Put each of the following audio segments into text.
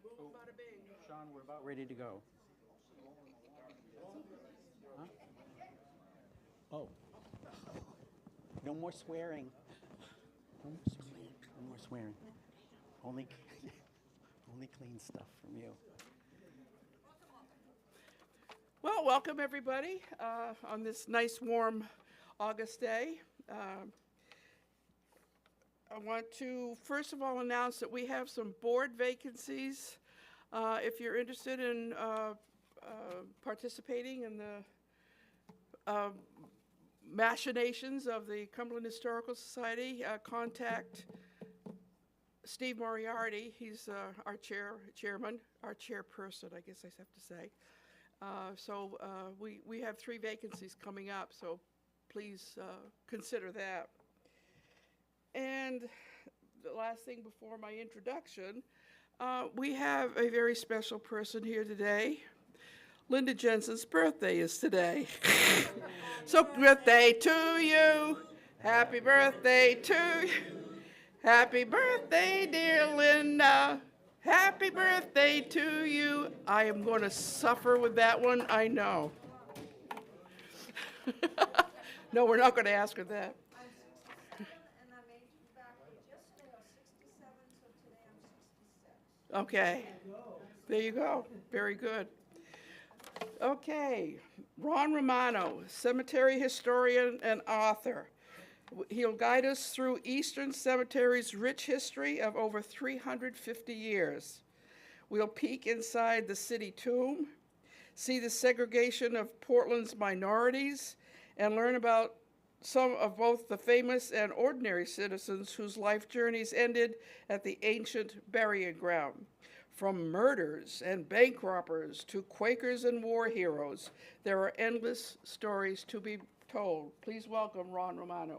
boom, bada bing. Sean, we're about ready to go. Huh? Oh. No more swearing. No more swearing. No more swearing. Only, only clean stuff from you. Well, welcome everybody on this nice warm August day. I want to first of all announce that we have some board vacancies. If you're interested in participating in the machinations of the Cumberland Historical Society, contact Steve Moriarty. He's our chairman, our chairperson, I guess I have to say. We have 3 vacancies coming up, so please consider that. And the last thing before my introduction, we have a very special person here today. Linda Jensen's birthday is today. So birthday to you, happy birthday to you, happy birthday dear Linda. Happy birthday to you. I am going to suffer with that one, I know. No, we're not going to ask her that. I'm 67 and I'm aging backwards. Yesterday I was 67, so today I'm 66. Okay. There you go. Very good. Okay. Ron Romano, cemetery historian and author. He'll guide us through Eastern Cemetery's rich history of over 350 years. We'll peek inside the city tomb, see the segregation of Portland's minorities, and learn about some of both the famous and ordinary citizens whose life journeys ended at the ancient burying ground. From murders and bank robbers to Quakers and war heroes, there are endless stories to be told. Please welcome Ron Romano.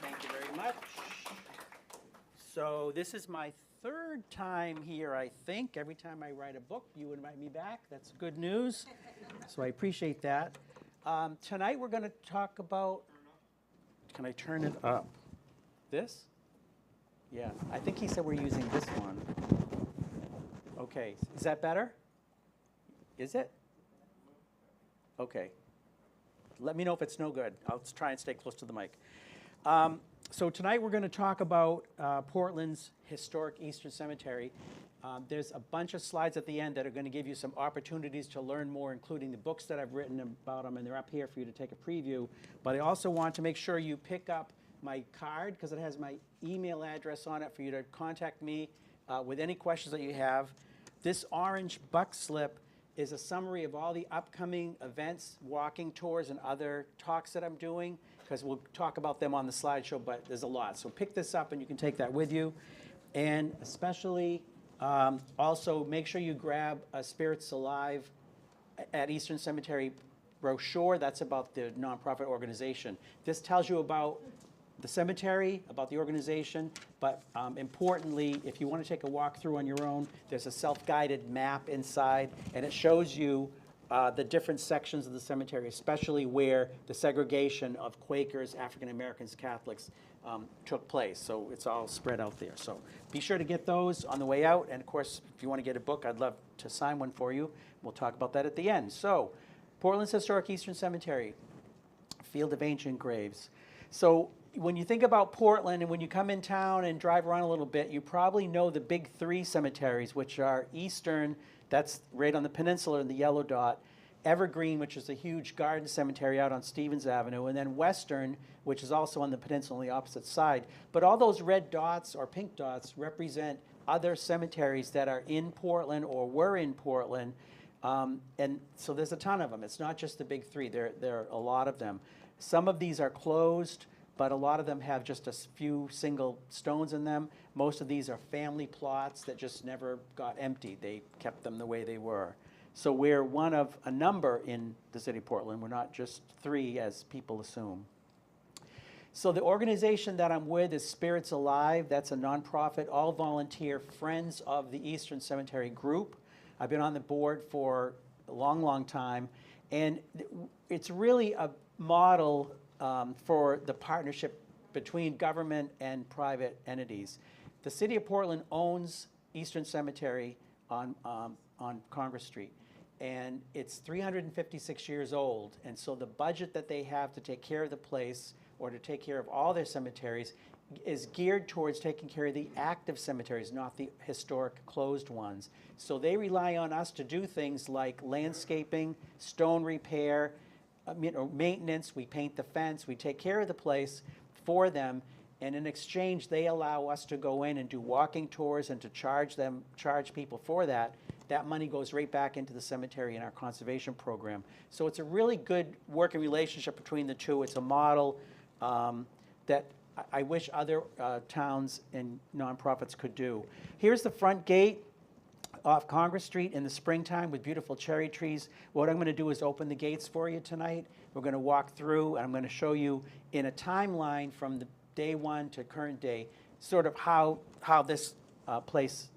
Thank you very much. So this is my 3rd time here, I think. Every time I write a book, you invite me back. That's good news. So I appreciate that. Tonight we're going to talk about, can I turn it up? This? Yeah, I think he said we're using this one. Okay, is that better? Is it? Okay. Let me know if it's no good. I'll try and stay close to the mic. So tonight we're going to talk about Portland's historic Eastern Cemetery. There's a bunch of slides at the end that are going to give you some opportunities to learn more, including the books that I've written about them, and they're up here for you to take a preview. But I also want to make sure you pick up my card, because it has my email address on it for you to contact me with any questions that you have. This orange buck slip is a summary of all the upcoming events, walking tours, and other talks that I'm doing, because we'll talk about them on the slideshow, but there's a lot. So pick this up and you can take that with you. And especially, also make sure you grab a Spirits Alive at Eastern Cemetery brochure. That's about the nonprofit organization. This tells you about the cemetery, about the organization, but importantly, if you want to take a walk through on your own, there's a self-guided map inside, and it shows you the different sections of the cemetery, especially where the segregation of Quakers, African Americans, Catholics took place. So it's all spread out there. So be sure to get those on the way out, and of course, if you want to get a book, I'd love to sign one for you. We'll talk about that at the end. So, Portland's Historic Eastern Cemetery, Field of Ancient Graves. So when you think about Portland and when you come in town and drive around a little bit, you probably know the big 3 cemeteries, which are Eastern, that's right on the peninsula in the yellow dot, Evergreen, which is a huge garden cemetery out on Stevens Avenue, and then Western, which is also on the peninsula on the opposite side. But all those red dots or pink dots represent other cemeteries that are in Portland or were in Portland. And so there's a ton of them. It's not just the big 3. There are a lot of them. Some of these are closed, but a lot of them have just a few single stones in them. Most of these are family plots that just never got emptied. They kept them the way they were. So we're one of a number in the city of Portland. We're not just 3 as people assume. So the organization that I'm with is Spirits Alive. That's a nonprofit, all volunteer Friends of the Eastern Cemetery group. I've been on the board for a long, long time. And it's really a model for the partnership between government and private entities. The city of Portland owns Eastern Cemetery on Congress Street. And it's 356 years old. And so the budget that they have to take care of the place or to take care of all their cemeteries is geared towards taking care of the active cemeteries, not the historic closed ones. So they rely on us to do things like landscaping, stone repair, maintenance. We paint the fence, we take care of the place for them. And in exchange, they allow us to go in and do walking tours and to charge people for that. That money goes right back into the cemetery in our conservation program. So it's a really good working relationship between the two. It's a model that I wish other towns and nonprofits could do. Here's the front gate off Congress Street in the springtime with beautiful cherry trees. What I'm going to do is open the gates for you tonight. We're going to walk through, and I'm going to show you in a timeline from the day one to current day, sort of how this place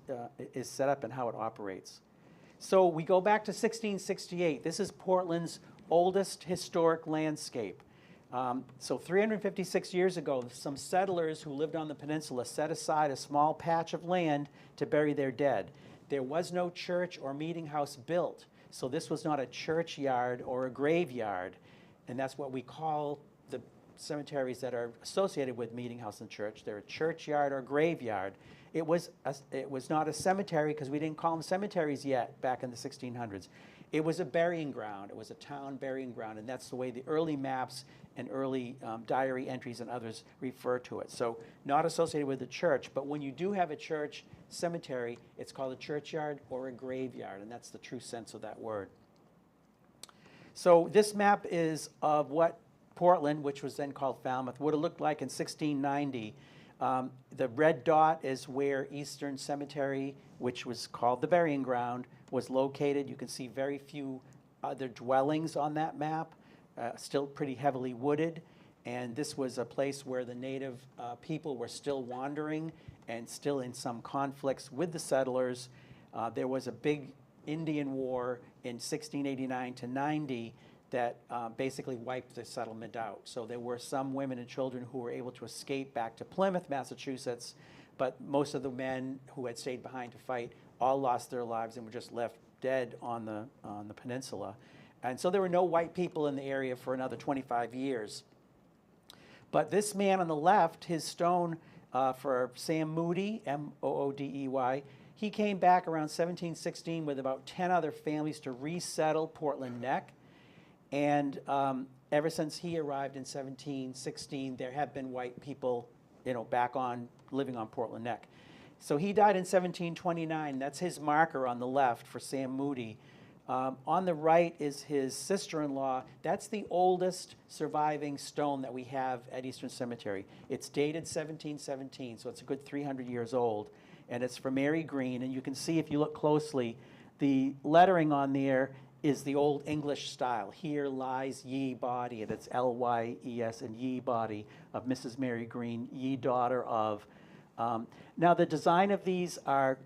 is set up and how it operates. So we go back to 1668. This is Portland's oldest historic landscape. So 356 years ago, some settlers who lived on the peninsula set aside a small patch of land to bury their dead. There was no church or meeting house built, so this was not a churchyard or a graveyard, and that's what we call the cemeteries that are associated with meeting house and church. They're a churchyard or graveyard. It was not a cemetery because we didn't call them cemeteries yet back in the 1600s. It was a burying ground. It was a town burying ground, and that's the way the early maps and early diary entries and others refer to it. So not associated with the church, but when you do have a church cemetery, it's called a churchyard or a graveyard, and that's the true sense of that word. So this map is of what Portland, which was then called Falmouth, would have looked like in 1690. The red dot is where Eastern Cemetery, which was called the burying ground, was located. You can see very few other dwellings on that map, still pretty heavily wooded. And this was a place where the native people were still wandering and still in some conflicts with the settlers. There was a big Indian War in 1689 to 90 that basically wiped the settlement out. So there were some women and children who were able to escape back to Plymouth, Massachusetts, but most of the men who had stayed behind to fight all lost their lives and were just left dead on the peninsula. And so there were no white people in the area for another 25 years. But this man on the left, his stone for Sam Moody, M-O-O-D-E-Y, he came back around 1716 with about 10 other families to resettle Portland Neck. And ever since he arrived in 1716, there have been white people, back on living on Portland Neck. So he died in 1729. That's his marker on the left for Sam Moody. On the right is his sister-in-law. That's the oldest surviving stone that we have at Eastern Cemetery. It's dated 1717, so it's a good 300 years old. And it's for Mary Green. And you can see, if you look closely, the lettering on there is the old English style. Here lies ye body, and it's L-Y-E-S, and ye body of Mrs. Mary Green, ye daughter of. Now the design of these are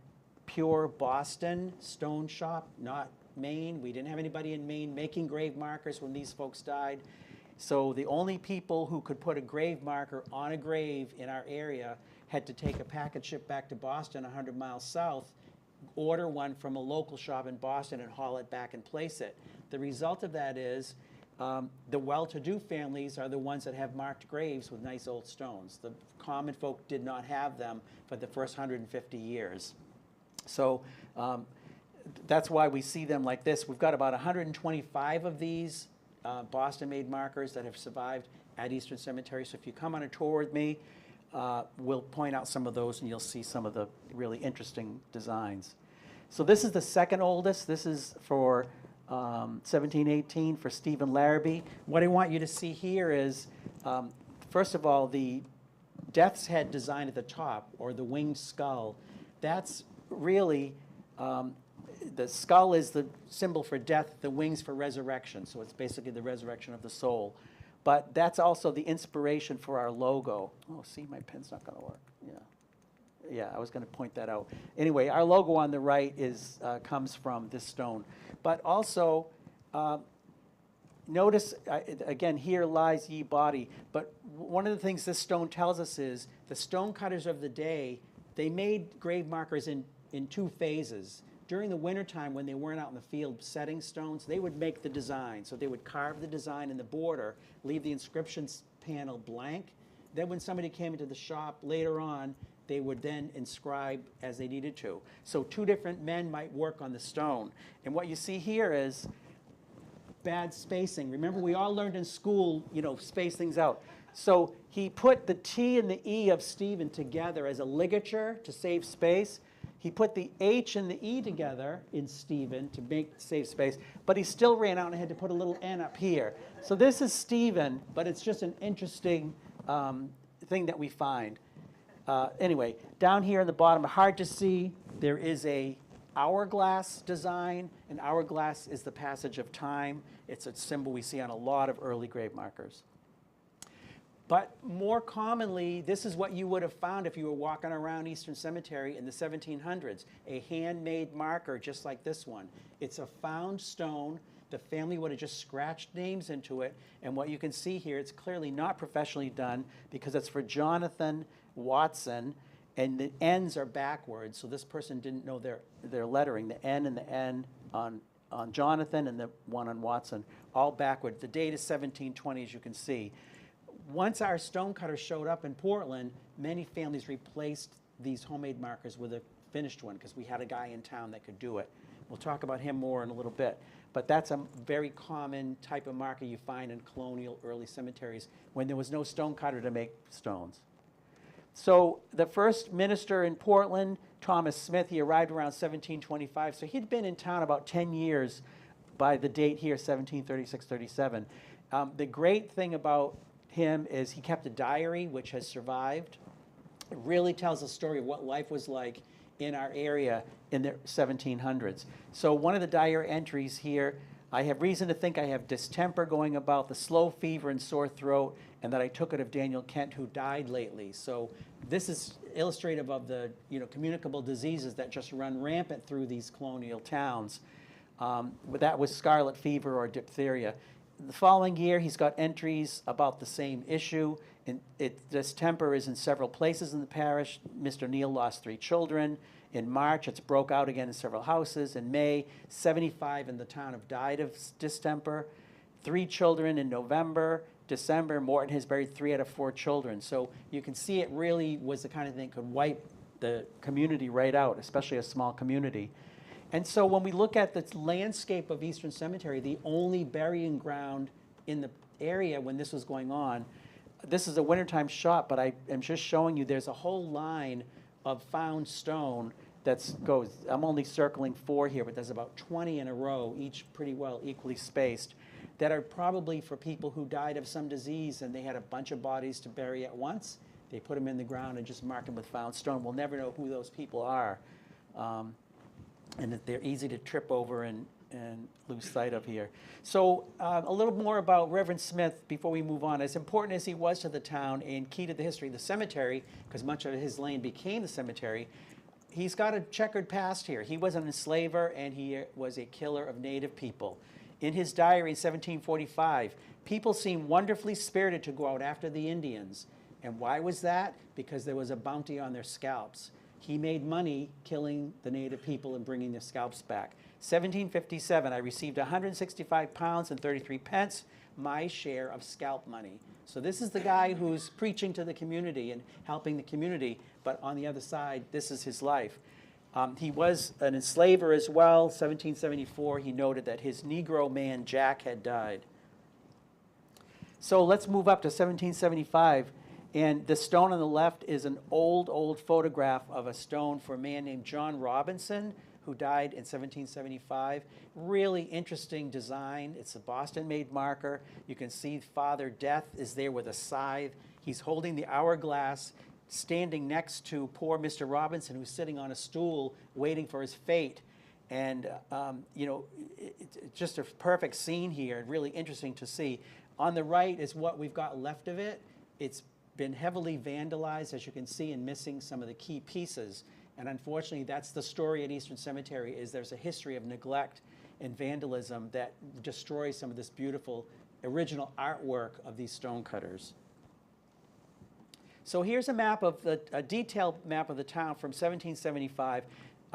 pure Boston stone shop, not Maine. We didn't have anybody in Maine making grave markers when these folks died. So the only people who could put a grave marker on a grave in our area had to take a package ship back to Boston 100 miles south, order one from a local shop in Boston and haul it back and place it. The result of that is the well-to-do families are the ones that have marked graves with nice old stones. The common folk did not have them for the first 150 years. So that's why we see them like this. We've got about 125 of these Boston-made markers that have survived at Eastern Cemetery. So if you come on a tour with me, we'll point out some of those and you'll see some of the really interesting designs. So this is the second oldest. This is for 1718 for Stephen Larrabee. What I want you to see here is, first of all, the death's head design at the top, or the winged skull. That's really, the skull is the symbol for death, the wings for resurrection. So it's basically the resurrection of the soul. But that's also the inspiration for our logo. Oh, see, my pen's not going to work. Yeah, I was going to point that out. Anyway, our logo on the right is comes from this stone. But also, notice, again, here lies ye body. But one of the things this stone tells us is the stone cutters of the day, they made grave markers in in two phases. During the wintertime, when they weren't out in the field setting stones, they would make the design. So they would carve the design in the border, leave the inscription panel blank. Then when somebody came into the shop later on, they would then inscribe as they needed to. So two different men might work on the stone. And what you see here is bad spacing. Remember, we all learned in school, space things out. So he put the T and the E of Stephen together as a ligature to save space. He put the H and the E together in Stephen to save space, but he still ran out and had to put a little N up here. So this is Stephen, but it's just an interesting thing that we find. Anyway, down here in the bottom, hard to see, there is a hourglass design. An hourglass is the passage of time. It's a symbol we see on a lot of early grave markers. But more commonly, this is what you would have found if you were walking around Eastern Cemetery in the 1700s, a handmade marker just like this one. It's a found stone. The family would have just scratched names into it. And what you can see here, it's clearly not professionally done because it's for Jonathan Watson, and the N's are backwards, so this person didn't know their lettering. The N and the N on Jonathan and the one on Watson, all backward. The date is 1720, as you can see. Once our stonecutter showed up in Portland, many families replaced these homemade markers with a finished one because we had a guy in town that could do it. We'll talk about him more in a little bit. But that's a very common type of marker you find in colonial early cemeteries when there was no stonecutter to make stones. So the first minister in Portland, Thomas Smith, he arrived around 1725. So he'd been in town about 10 years by the date here, 1736-37. The great thing about him is he kept a diary, which has survived. It really tells a story of what life was like in our area in the 1700s. So one of the diary entries here, I have reason to think I have distemper going about, the slow fever and sore throat, and that I took it of Daniel Kent, who died lately. So this is illustrative of the communicable diseases that just run rampant through these colonial towns. That was scarlet fever or diphtheria. The following year, he's got entries about the same issue. Distemper is in several places in the parish. Mr. Neal lost 3 children. In March, it's broke out again in several houses. In May, 75 in the town have died of distemper. 3 children in November. December, Morton has buried 3 out of 4 children. So you can see it really was the kind of thing that could wipe the community right out, especially a small community. And so when we look at the landscape of Eastern Cemetery, the only burying ground in the area when this was going on, this is a wintertime shot, but I am just showing you there's a whole line of found stone that goes, I'm only circling 4 here, but there's about 20 in a row, each pretty well equally spaced, that are probably for people who died of some disease and they had a bunch of bodies to bury at once. They put them in the ground and just mark them with found stone. We'll never know who those people are. And that they're easy to trip over and lose sight of here. So a little more about Reverend Smith before we move on. As important as he was to the town and key to the history of the cemetery, because much of his lane became the cemetery, he's got a checkered past here. He was an enslaver and he was a killer of native people. In his diary in 1745, people seemed wonderfully spirited to go out after the Indians. And why was that? Because there was a bounty on their scalps. He made money killing the native people and bringing their scalps back. 1757, I received 165 pounds and 33 pence, my share of scalp money. So this is the guy who's preaching to the community and helping the community, but on the other side, this is his life. He was an enslaver as well. 1774, he noted that his Negro man, Jack, had died. So let's move up to 1775. And the stone on the left is an old photograph of a stone for a man named John Robinson, who died in 1775. Really interesting design. It's a Boston-made marker. You can see Father Death is there with a scythe. He's holding the hourglass, standing next to poor Mr. Robinson, who's sitting on a stool waiting for his fate. And, it's just a perfect scene here, really interesting to see. On the right is what we've got left of it. It's been heavily vandalized, as you can see, and missing some of the key pieces. And unfortunately, that's the story at Eastern Cemetery, is there's a history of neglect and vandalism that destroys some of this beautiful original artwork of these stonecutters. So here's a map of a detailed map of the town from 1775.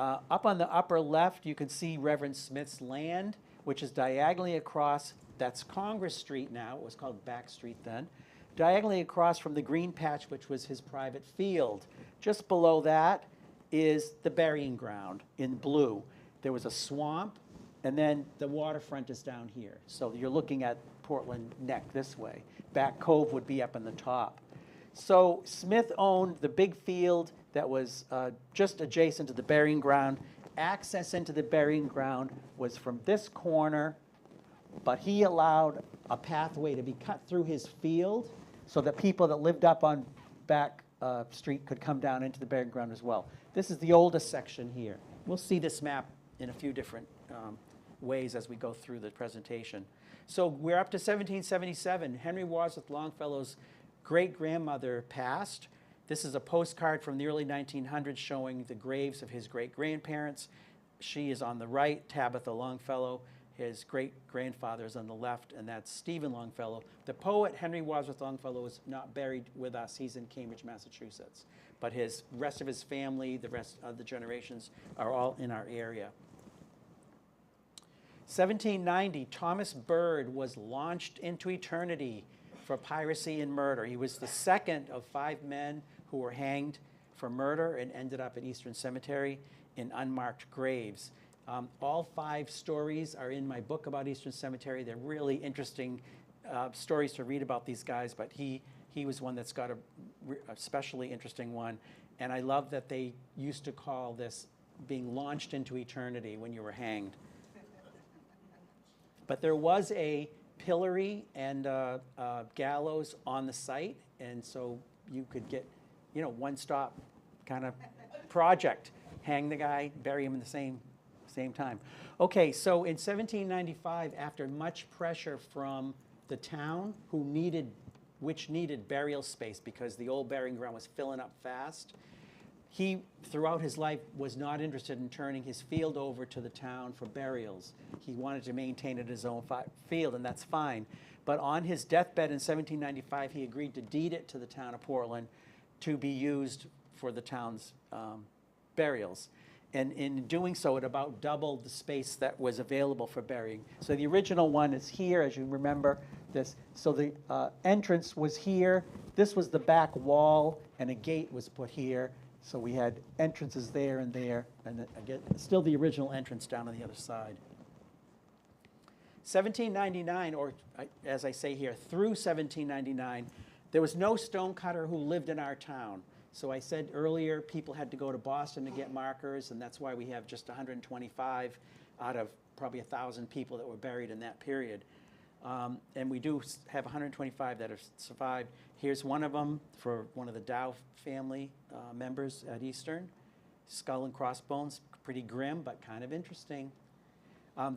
Up on the upper left, you can see Reverend Smith's land, which is diagonally across, that's Congress Street now, it was called Back Street then, diagonally across from the green patch, which was his private field. Just below that is the burying ground in blue. There was a swamp, and then the waterfront is down here. So you're looking at Portland Neck this way. Back Cove would be up in the top. So Smith owned the big field that was just adjacent to the burying ground. Access into the burying ground was from this corner, but he allowed a pathway to be cut through his field so that people that lived up on Back Street could come down into the burying ground as well. This is the oldest section here. We'll see this map in a few different ways as we go through the presentation. So we're up to 1777. Henry Wadsworth Longfellow's great-grandmother passed. This is a postcard from the early 1900s showing the graves of his great-grandparents. She is on the right, Tabitha Longfellow. His great-grandfather is on the left, and that's Stephen Longfellow. The poet Henry Wadsworth Longfellow is not buried with us. He's in Cambridge, Massachusetts. But his rest of his family, the rest of the generations, are all in our area. 1790, Thomas Bird was launched into eternity for piracy and murder. He was the second of 5 men who were hanged for murder and ended up at Eastern Cemetery in unmarked graves. All 5 stories are in my book about Eastern Cemetery. They're really interesting stories to read about these guys, but he was one that's got a especially interesting one. And I love that they used to call this being launched into eternity when you were hanged. But there was a pillory and gallows on the site, and so you could get, one-stop kind of project. Hang the guy, bury him in the same time. Okay, so in 1795, after much pressure from the town, which needed burial space because the old burying ground was filling up fast, he, throughout his life, was not interested in turning his field over to the town for burials. He wanted to maintain it his own field, and that's fine. But on his deathbed in 1795, he agreed to deed it to the town of Portland to be used for the town's burials. And in doing so, it about doubled the space that was available for burying. So the original one is here, as you remember this. So the entrance was here. This was the back wall, and a gate was put here. So we had entrances there, and again, still the original entrance down on the other side. 1799, or as I say here, through 1799, there was no stonecutter who lived in our town. So I said earlier, people had to go to Boston to get markers, and that's why we have just 125 out of probably 1,000 people that were buried in that period. And we do have 125 that have survived. Here's one of them for one of the Dow family members at Eastern. Skull and crossbones, pretty grim, but kind of interesting.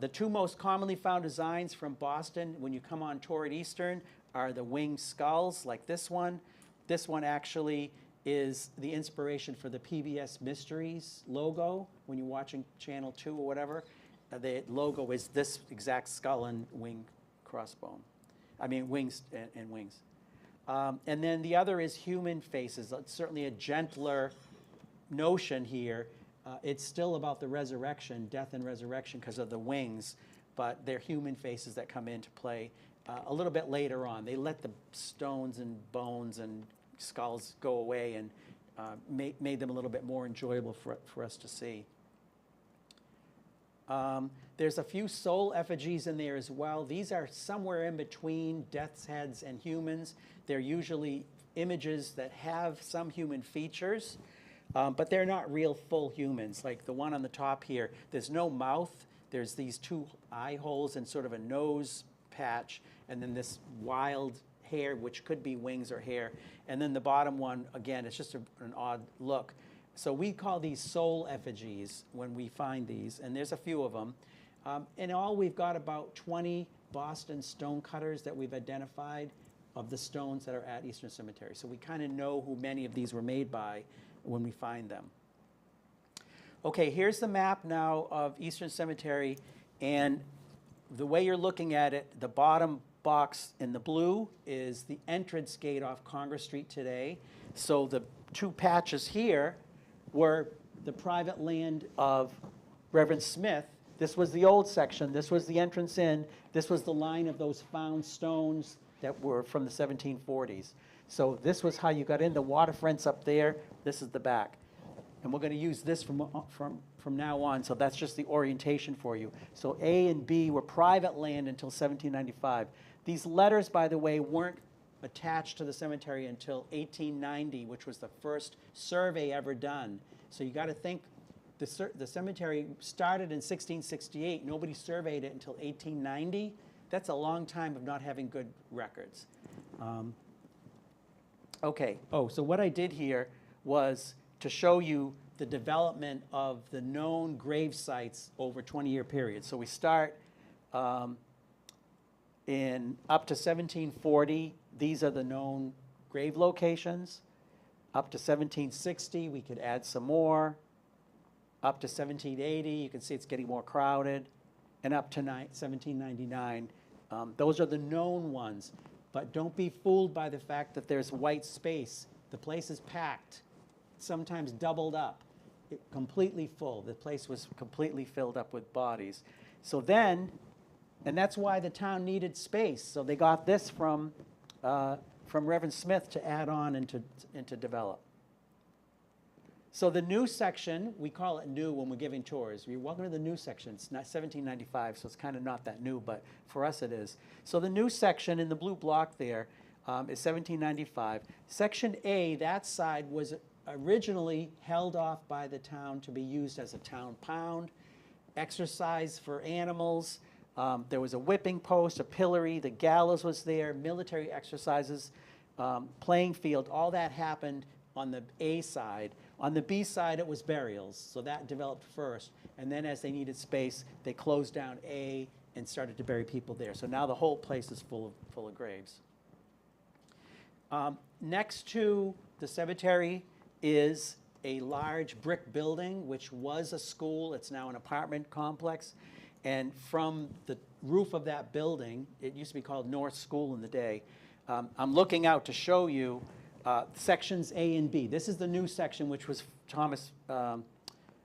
The 2 most commonly found designs from Boston when you come on tour at Eastern are the winged skulls, like this one. This one actually is the inspiration for the PBS Mysteries logo. When you're watching Channel 2 or whatever, the logo is this exact skull and wing crossbone. I mean, wings and wings. And then the other is human faces. It's certainly a gentler notion here. It's still about the resurrection, death and resurrection because of the wings, but they're human faces that come into play a little bit later on. They let the stones and bones and skulls go away and made them a little bit more enjoyable for us to see. There's a few soul effigies in there as well. These are somewhere in between death's heads and humans. They're usually images that have some human features, but they're not real full humans. Like the one on the top here, there's no mouth. There's these 2 eye holes and sort of a nose patch, and then this wild hair, which could be wings or hair. And then the bottom one, again, it's just an odd look. So we call these soul effigies when we find these, and there's a few of them. In all, we've got about 20 Boston stonecutters that we've identified of the stones that are at Eastern Cemetery. So we kind of know who many of these were made by when we find them. Okay, here's the map now of Eastern Cemetery, and the way you're looking at it, the bottom box in the blue is the entrance gate off Congress Street today. So the 2 patches here were the private land of Reverend Smith. This was the old section. This was the entrance in. This was the line of those found stones that were from the 1740s. So this was how you got in. The waterfront's up there. This is the back. And we're going to use this from now on, so that's just the orientation for you. So A and B were private land until 1795. These letters, by the way, weren't attached to the cemetery until 1890, which was the first survey ever done. So you got to think the cemetery started in 1668. Nobody surveyed it until 1890. That's a long time of not having good records. Okay. Oh, so what I did here was to show you the development of the known grave sites over a 20-year period. So we start in up to 1740. These are the known grave locations. Up to 1760, we could add some more. Up to 1780, you can see it's getting more crowded. And up to 1799. Those are the known ones. But don't be fooled by the fact that there's white space. The place is packed, sometimes doubled up, completely full. The place was completely filled up with bodies. So then, and that's why the town needed space. So they got this from Reverend Smith to add on and to develop. So the new section, we call it new when we're giving tours. You're welcome to the new section. It's not 1795, so it's kind of not that new, but for us it is. So the new section in the blue block there is 1795. Section A, that side, was originally held off by the town to be used as a town pound, exercise for animals. There was a whipping post, a pillory, the gallows was there, military exercises, playing field. All that happened on the A side. On the B side, it was burials, so that developed first. And then as they needed space, they closed down A and started to bury people there. So now the whole place is full of graves. Next to the cemetery is a large brick building, which was a school. It's now an apartment complex. And from the roof of that building, it used to be called North School in the day, I'm looking out to show you sections A and B. This is the new section, which was Thomas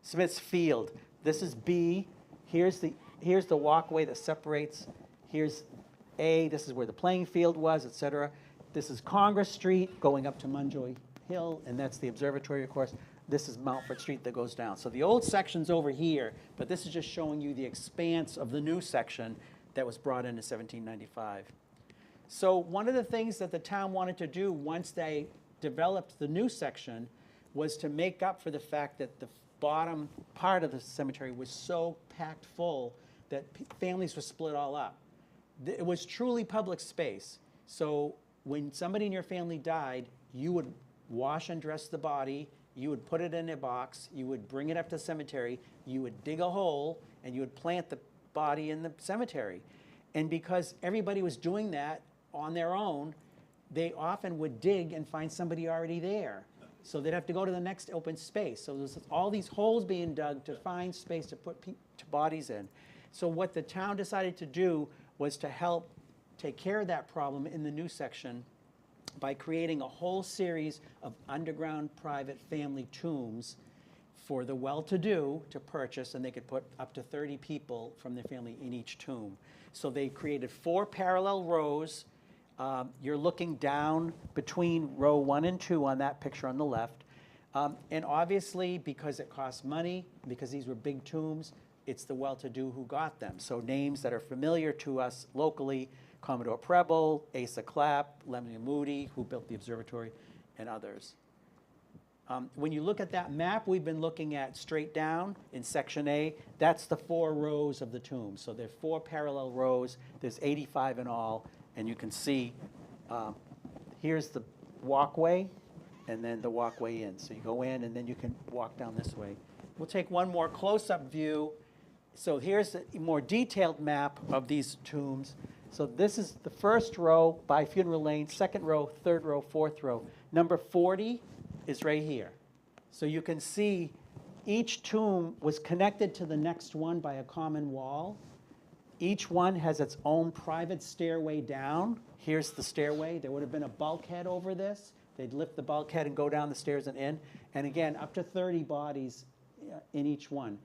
Smith's field. This is B. Here's the walkway that separates. Here's A. This is where the playing field was, etc. This is Congress Street going up to Munjoy Hill, and that's the observatory, of course. This is Mountford Street that goes down. So the old section's over here, but this is just showing you the expanse of the new section that was brought in 1795. So one of the things that the town wanted to do once they developed the new section was to make up for the fact that the bottom part of the cemetery was so packed full that families were split all up. It was truly public space. So when somebody in your family died, you would wash and dress the body, you would put it in a box, you would bring it up to the cemetery, you would dig a hole, and you would plant the body in the cemetery. And because everybody was doing that on their own, they often would dig and find somebody already there. So they'd have to go to the next open space. So there's all these holes being dug to find space to put bodies in. So what the town decided to do was to help take care of that problem in the new section by creating a whole series of underground private family tombs for the well-to-do to purchase, and they could put up to 30 people from their family in each tomb. So they created 4 parallel rows. You're looking down between row 1 and 2 on that picture on the left. And obviously, because it costs money, because these were big tombs, it's the well-to-do who got them. So names that are familiar to us locally: Commodore Preble, Asa Clapp, Lemuel Moody, who built the observatory, and others. When you look at that map we've been looking at straight down in section A, that's the 4 rows of the tombs. So there are 4 parallel rows. There's 85 in all. And you can see here's the walkway and then the walkway in. So you go in and then you can walk down this way. We'll take one more close-up view. So here's a more detailed map of these tombs. So this is the first row by funeral lane, second row, third row, fourth row. Number 40 is right here. So you can see each tomb was connected to the next one by a common wall. Each one has its own private stairway down. Here's the stairway. There would have been a bulkhead over this. They'd lift the bulkhead and go down the stairs and in. And again, up to 30 bodies in each one,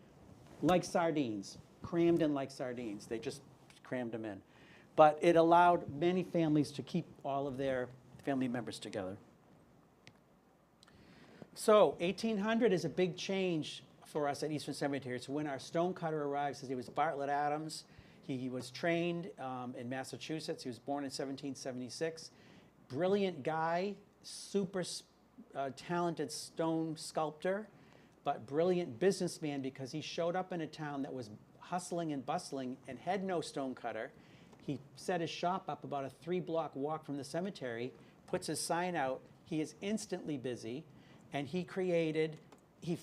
like sardines, crammed in like sardines. They just crammed them in. But it allowed many families to keep all of their family members together. So 1800 is a big change for us at Eastern Cemetery. It's when our stonecutter arrives. His name was Bartlett Adams. He was trained in Massachusetts. He was born in 1776. Brilliant guy, super talented stone sculptor, but brilliant businessman because he showed up in a town that was hustling and bustling and had no stonecutter. He set his shop up about a 3-block walk from the cemetery, puts his sign out. He is instantly busy, and he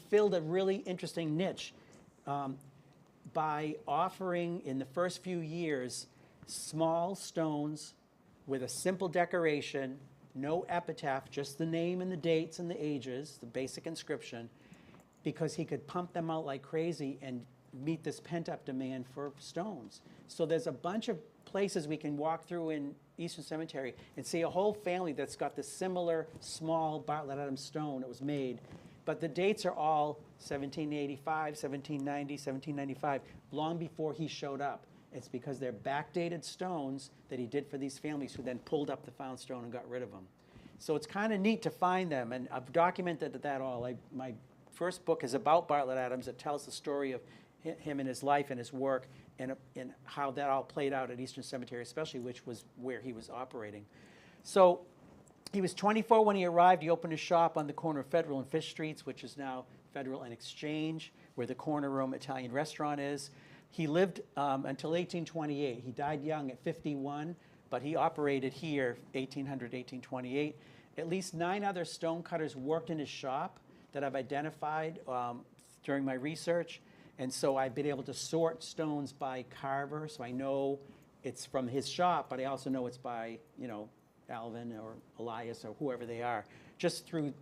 filled a really interesting niche by offering, in the first few years, small stones with a simple decoration, no epitaph, just the name and the dates and the ages, the basic inscription, because he could pump them out like crazy and meet this pent-up demand for stones. So there's a bunch of places we can walk through in Eastern Cemetery and see a whole family that's got this similar small Bartlett Adams stone that was made. But the dates are all 1785, 1790, 1795, long before he showed up. It's because they're backdated stones that he did for these families who then pulled up the found stone and got rid of them. So it's kind of neat to find them, and I've documented that all. My first book is about Bartlett Adams. It tells the story of him and his life and his work and how that all played out at Eastern Cemetery, especially, which was where he was operating. So he was 24 when he arrived. He opened a shop on the corner of Federal and Fish Streets, which is now Federal and Exchange, where the Corner Room Italian restaurant is. He lived until 1828. He died young at 51, but he operated here 1800, 1828. At least 9 other stonecutters worked in his shop that I've identified during my research. And so I've been able to sort stones by carver, so I know it's from his shop, but I also know it's by, Alvin or Elias or whoever they are, just through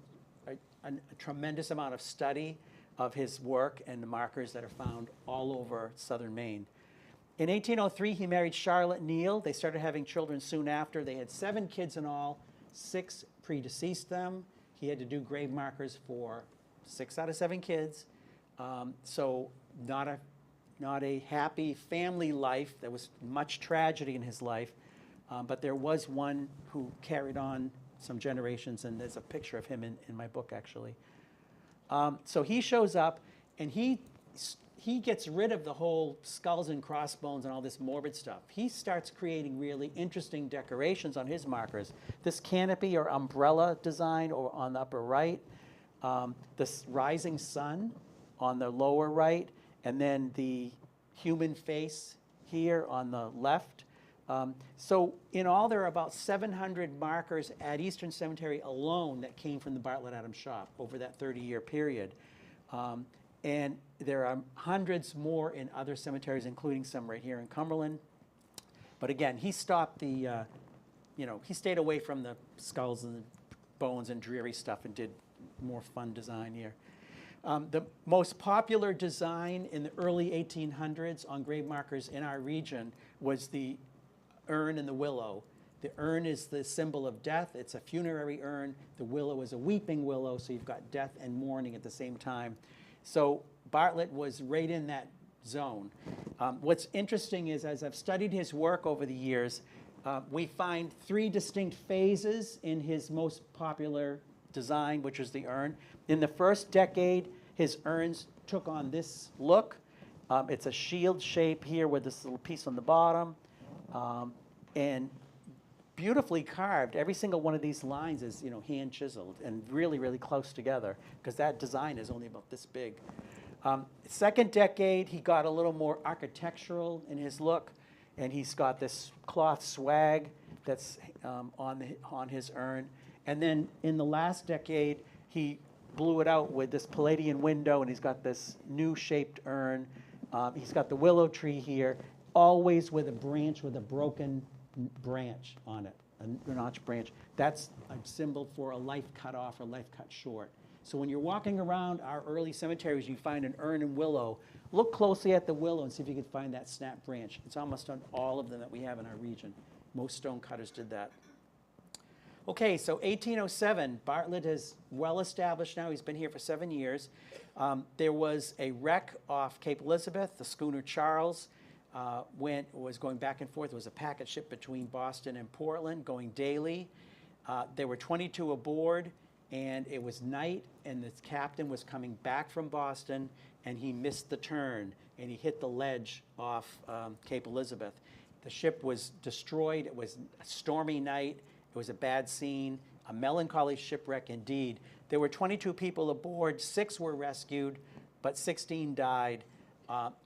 a tremendous amount of study of his work and the markers that are found all over southern Maine. In 1803, he married Charlotte Neal. They started having children soon after. They had 7 kids in all. 6 predeceased them. He had to do grave markers for 6 out of 7 kids. So not a happy family life. There was much tragedy in his life. But there was one who carried on some generations, and there's a picture of him in my book, actually. So he shows up, and he gets rid of the whole skulls and crossbones and all this morbid stuff. He starts creating really interesting decorations on his markers. This canopy or umbrella design on the upper right, this rising sun on the lower right, and then the human face here on the left. So in all, there are about 700 markers at Eastern Cemetery alone that came from the Bartlett Adams shop over that 30-year period. And there are hundreds more in other cemeteries, including some right here in Cumberland. But again, he stopped the, he stayed away from the skulls and the bones and dreary stuff and did more fun design here. The most popular design in the early 1800s on grave markers in our region was the urn and the willow. The urn is the symbol of death. It's a funerary urn. The willow is a weeping willow, so you've got death and mourning at the same time. So Bartlett was right in that zone. What's interesting is, as I've studied his work over the years, we find 3 distinct phases in his most popular design, which is the urn. In the first decade, his urns took on this look. It's a shield shape here with this little piece on the bottom. And beautifully carved. Every single one of these lines is, hand chiseled and really, really close together, because that design is only about this big. Second decade, he got a little more architectural in his look, and he's got this cloth swag that's on his urn. And then in the last decade, he blew it out with this Palladian window, and he's got this new shaped urn. He's got the willow tree here, always with a branch with a broken branch on it, a notched branch. That's a symbol for a life cut off or life cut short. So when you're walking around our early cemeteries, you find an urn and willow. Look closely at the willow and see if you can find that snap branch. It's almost on all of them that we have in our region. Most stone cutters did that. Okay, so 1807, Bartlett is well established now. He's been here for 7 years. There was a wreck off Cape Elizabeth. The schooner Charles was going back and forth. It was a packet ship between Boston and Portland going daily. There were 22 aboard, and it was night, and the captain was coming back from Boston, and he missed the turn, and he hit the ledge off Cape Elizabeth. The ship was destroyed. It was a stormy night. It was a bad scene, a melancholy shipwreck indeed. There were 22 people aboard. 6 were rescued, but 16 died.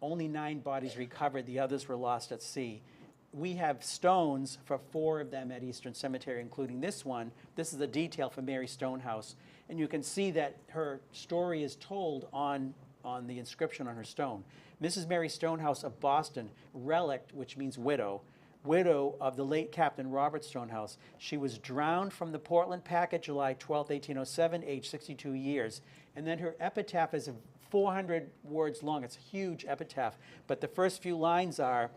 Only 9 bodies recovered. The others were lost at sea. We have stones for 4 of them at Eastern Cemetery, including this one. This is a detail for Mary Stonehouse. And you can see that her story is told on the inscription on her stone. Mrs. Mary Stonehouse of Boston, relict, which means widow of the late Captain Robert Stonehouse. She was drowned from the Portland packet July 12, 1807, age 62 years. And then her epitaph is 400 words long. It's a huge epitaph. But the first few lines are,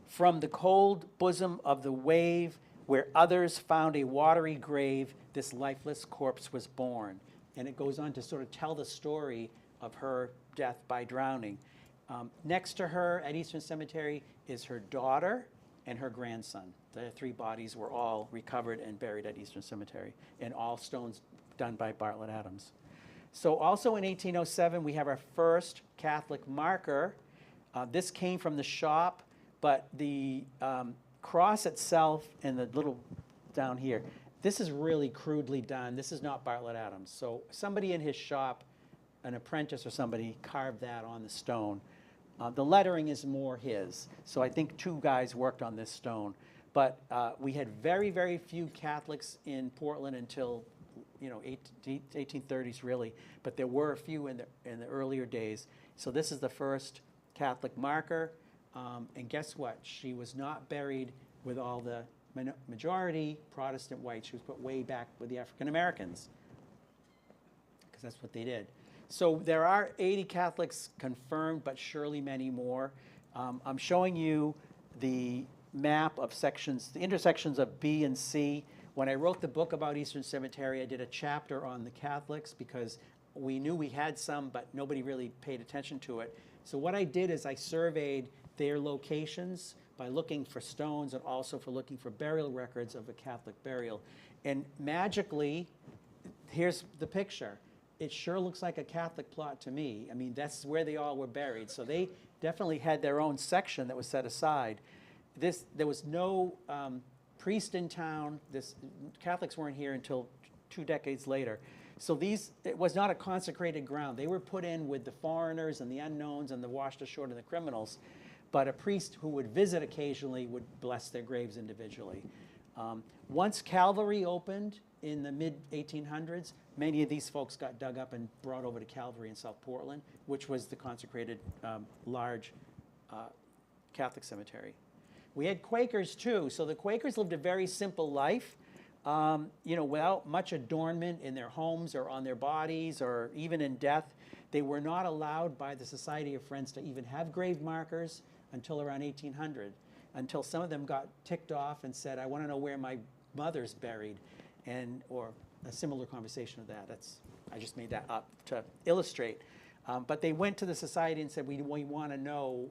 "From the cold bosom of the wave, where others found a watery grave, this lifeless corpse was born." And it goes on to sort of tell the story of her death by drowning. Next to her at Eastern Cemetery is her daughter and her grandson. The 3 bodies were all recovered and buried at Eastern Cemetery, and all stones done by Bartlett Adams. So also in 1807, we have our first Catholic marker. This came from the shop, but the cross itself and the little down here, this is really crudely done. This is not Bartlett Adams. So somebody in his shop, an apprentice or somebody, carved that on the stone. The lettering is more his. So I think 2 guys worked on this stone. But we had very, very few Catholics in Portland until 1830s really. But there were a few in the earlier days. So this is the first Catholic marker. And guess what? She was not buried with all the majority Protestant whites. She was put way back with the African Americans, because that's what they did. So there are 80 Catholics confirmed, but surely many more. I'm showing you the map of sections, the intersections of B and C. When I wrote the book about Eastern Cemetery, I did a chapter on the Catholics because we knew we had some, but nobody really paid attention to it. So what I did is I surveyed their locations by looking for stones and also for looking for burial records of a Catholic burial. And magically, here's the picture. It sure looks like a Catholic plot to me. I mean, that's where they all were buried. So they definitely had their own section that was set aside. There was no priest in town. Catholics weren't here until 2 decades later. So it was not a consecrated ground. They were put in with the foreigners and the unknowns and the washed ashore and the criminals. But a priest who would visit occasionally would bless their graves individually. Once Calvary opened in the mid-1800s, many of these folks got dug up and brought over to Calvary in South Portland, which was the consecrated large Catholic cemetery. We had Quakers too. So the Quakers lived a very simple life, without much adornment in their homes or on their bodies or even in death. They were not allowed by the Society of Friends to even have grave markers until around 1800, until some of them got ticked off and said, "I want to know where my mother's buried," or a similar conversation of that. I just made that up to illustrate. But they went to the society and said, we want to know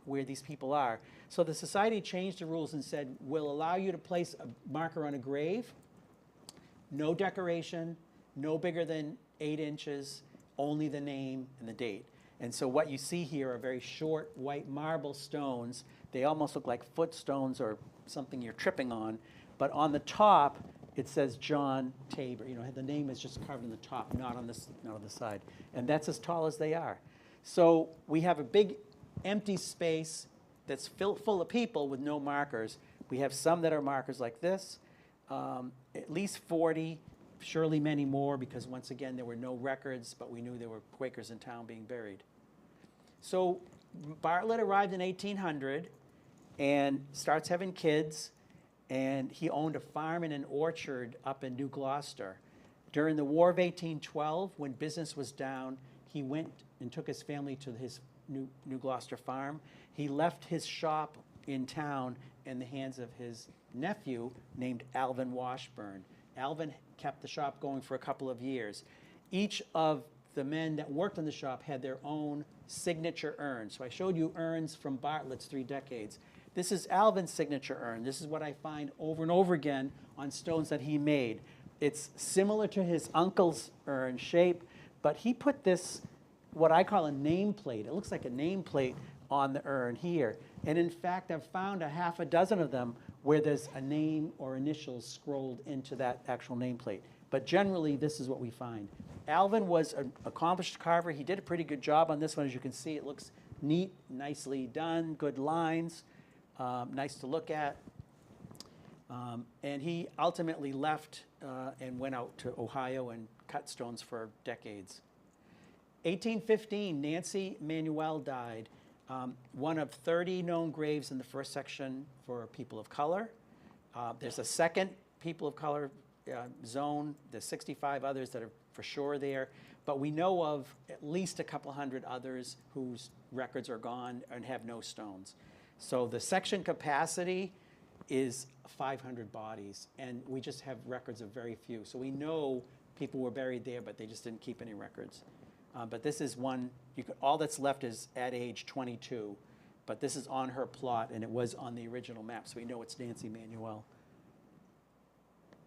where these people are. So the society changed the rules and said, we'll allow you to place a marker on a grave, no decoration, no bigger than 8 inches, only the name and the date. And so what you see here are very short white marble stones. They almost look like footstones or something you're tripping on. But on the top, it says John Tabor. The name is just carved on the top, not on the side. And that's as tall as they are. So we have a big empty space that's full of people with no markers. We have some that are markers like this, at least 40, surely many more, because once again, there were no records, but we knew there were Quakers in town being buried. So Bartlett arrived in 1800 and starts having kids, and he owned a farm and an orchard up in New Gloucester. During the War of 1812, when business was down, he went and took his family to his New Gloucester farm. He left his shop in town in the hands of his nephew named Alvin Washburn. Alvin kept the shop going for a couple of years. Each of the men that worked in the shop had their own signature urn. So I showed you urns from Bartlett's 3 decades. This is Alvin's signature urn. This is what I find over and over again on stones that he made. It's similar to his uncle's urn shape, but he put this, what I call a nameplate. It looks like a nameplate on the urn here. And in fact, I've found a half a dozen of them where there's a name or initials scrolled into that actual nameplate. But generally, this is what we find. Alvin was an accomplished carver. He did a pretty good job on this one. As you can see, it looks neat, nicely done, good lines, nice to look at. And he ultimately left and went out to Ohio and cut stones for decades. 1815, Nancy Manuel died. One of 30 known graves in the first section for people of color. There's a second people of color zone. There's 65 others that are for sure there. But we know of at least a couple hundred others whose records are gone and have no stones. So the section capacity is 500 bodies, and we just have records of very few. So we know people were buried there, but they just didn't keep any records. But this is one, all that's left is at age 22. But this is on her plot, and it was on the original map, so we know it's Nancy Manuel.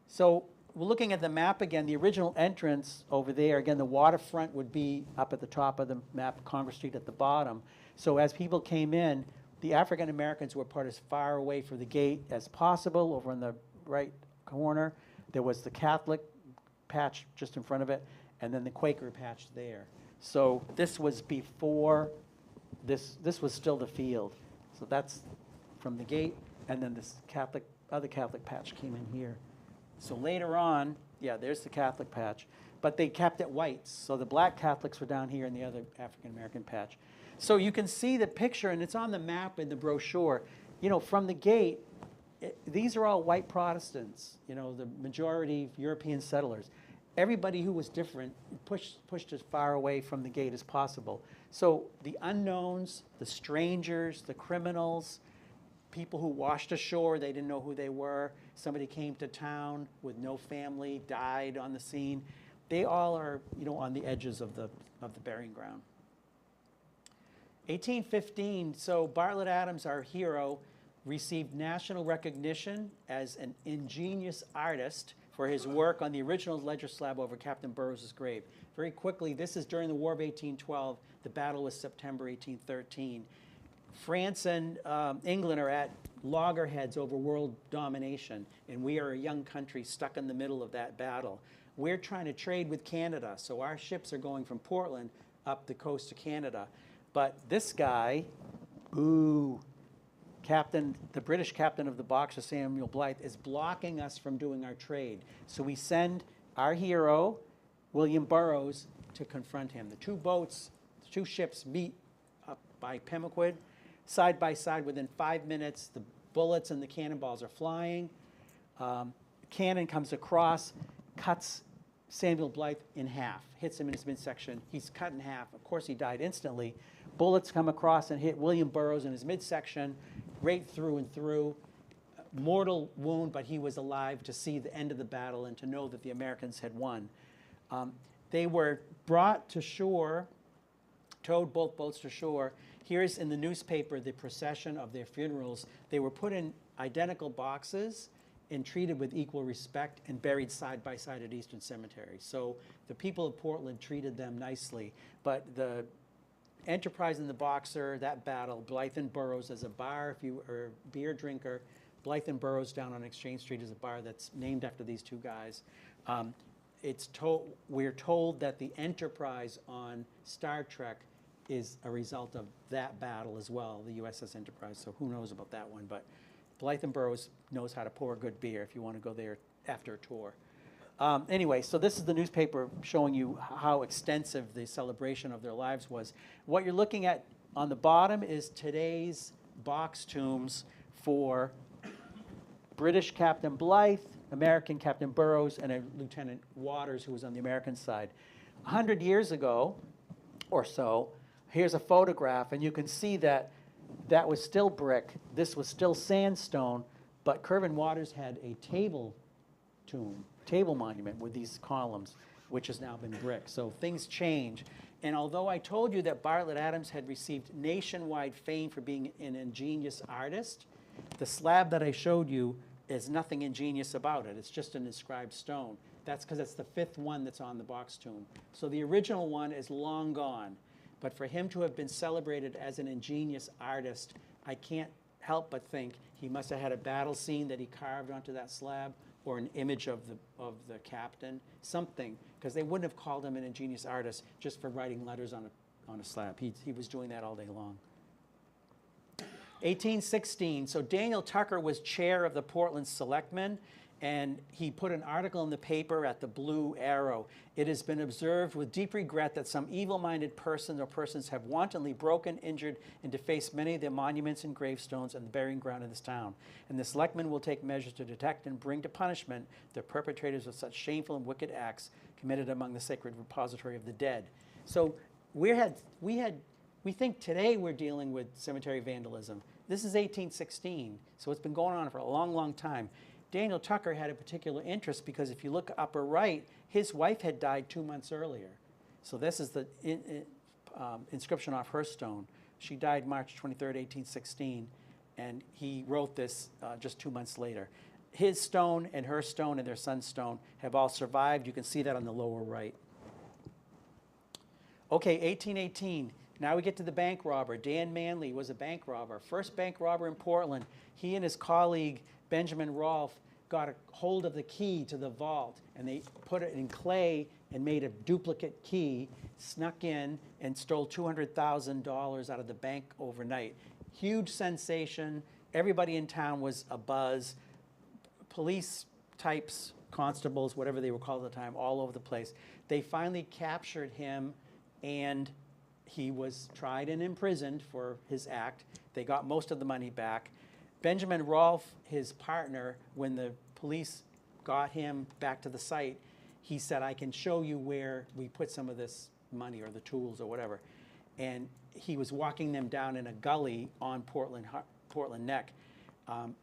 So we're looking at the map again. The original entrance over there, again, the waterfront would be up at the top of the map, Congress Street at the bottom. So as people came in, the African Americans were put as far away from the gate as possible. Over in the right corner, there was the Catholic patch just in front of it, and then the Quaker patch there. So this was before, this was still the field. So that's from the gate, and then this other Catholic patch came in here. So later on, yeah, there's the Catholic patch, but they kept it white. So the black Catholics were down here in the other African American patch. So you can see the picture, and it's on the map in the brochure. You know, from the gate, these are all white Protestants, you know, the majority European settlers. Everybody who was different pushed as far away from the gate as possible. So the unknowns, the strangers, the criminals, people who washed ashore, they didn't know who they were. Somebody came to town with no family, died on the scene. They all are, you know, on the edges of the burying ground. 1815, so Bartlett Adams, our hero, received national recognition as an ingenious artist for his work on the original ledger slab over Captain Burroughs' grave. Very quickly, this is during the War of 1812. The battle was September 1813. France and England are at loggerheads over world domination, and we are a young country stuck in the middle of that battle. We're trying to trade with Canada, so our ships are going from Portland up the coast to Canada. But this guy, the British captain of the Boxer, Samuel Blythe, is blocking us from doing our trade. So we send our hero, William Burroughs, to confront him. The two ships meet up by Pemaquid, side by side within 5 minutes. The bullets and the cannonballs are flying. Cannon comes across, cuts Samuel Blythe in half, hits him in his midsection. He's cut in half. Of course, he died instantly. Bullets come across and hit William Burroughs in his midsection, right through and through. Mortal wound, but he was alive to see the end of the battle and to know that the Americans had won. They were brought to shore, towed both boats to shore. Here's in the newspaper the procession of their funerals. They were put in identical boxes and treated with equal respect and buried side by side at Eastern Cemetery. So the people of Portland treated them nicely, but the Enterprise and the Boxer, that battle, Blythe and Burroughs as a bar, if you are a beer drinker, Blythe and Burroughs down on Exchange Street is a bar that's named after these two guys. We're told that the Enterprise on Star Trek is a result of that battle as well, the USS Enterprise, so who knows about that one, but Blythe and Burroughs knows how to pour a good beer if you want to go there after a tour. Anyway, so this is the newspaper showing you how extensive the celebration of their lives was. What you're looking at on the bottom is today's box tombs for British Captain Blythe, American Captain Burroughs, and a Lieutenant Waters, who was on the American side. 100 years ago or so, here's a photograph, and you can see that that was still brick, this was still sandstone, but Kirvin Waters had a table monument with these columns, which has now been brick. So things change. And although I told you that Bartlett Adams had received nationwide fame for being an ingenious artist, the slab that I showed you is nothing ingenious about it. It's just an inscribed stone. That's because it's the 5th one that's on the box tomb. So the original one is long gone. But for him to have been celebrated as an ingenious artist, I can't help but think he must have had a battle scene that he carved onto that slab, or an image of the captain, something, because they wouldn't have called him an ingenious artist just for writing letters on a slab. He was doing that all day long. 1816, so Daniel Tucker was chair of the Portland Selectmen, and he put an article in the paper at the Blue Arrow. It has been observed with deep regret that some evil-minded person or persons have wantonly broken, injured, and defaced many of the monuments and gravestones and the burying ground in this town. And the selectmen will take measures to detect and bring to punishment the perpetrators of such shameful and wicked acts committed among the sacred repository of the dead. So we think today we're dealing with cemetery vandalism. This is 1816, so it's been going on for a long, long time. Daniel Tucker had a particular interest because if you look upper right, his wife had died 2 months earlier. So this is the inscription off her stone. She died March 23rd, 1816, and he wrote this just 2 months later. His stone and her stone and their son's stone have all survived. You can see that on the lower right. Okay, 1818. Now we get to the bank robber. Dan Manley was a bank robber. First bank robber in Portland. He and his colleague, Benjamin Rolfe, got a hold of the key to the vault, and they put it in clay and made a duplicate key, snuck in, and stole $200,000 out of the bank overnight. Huge sensation. Everybody in town was abuzz. Police types, constables, whatever they were called at the time, all over the place. They finally captured him, and he was tried and imprisoned for his act. They got most of the money back. Benjamin Rolfe, his partner, when the police got him back to the site, he said, I can show you where we put some of this money or the tools or whatever. And he was walking them down in a gully on Portland Neck,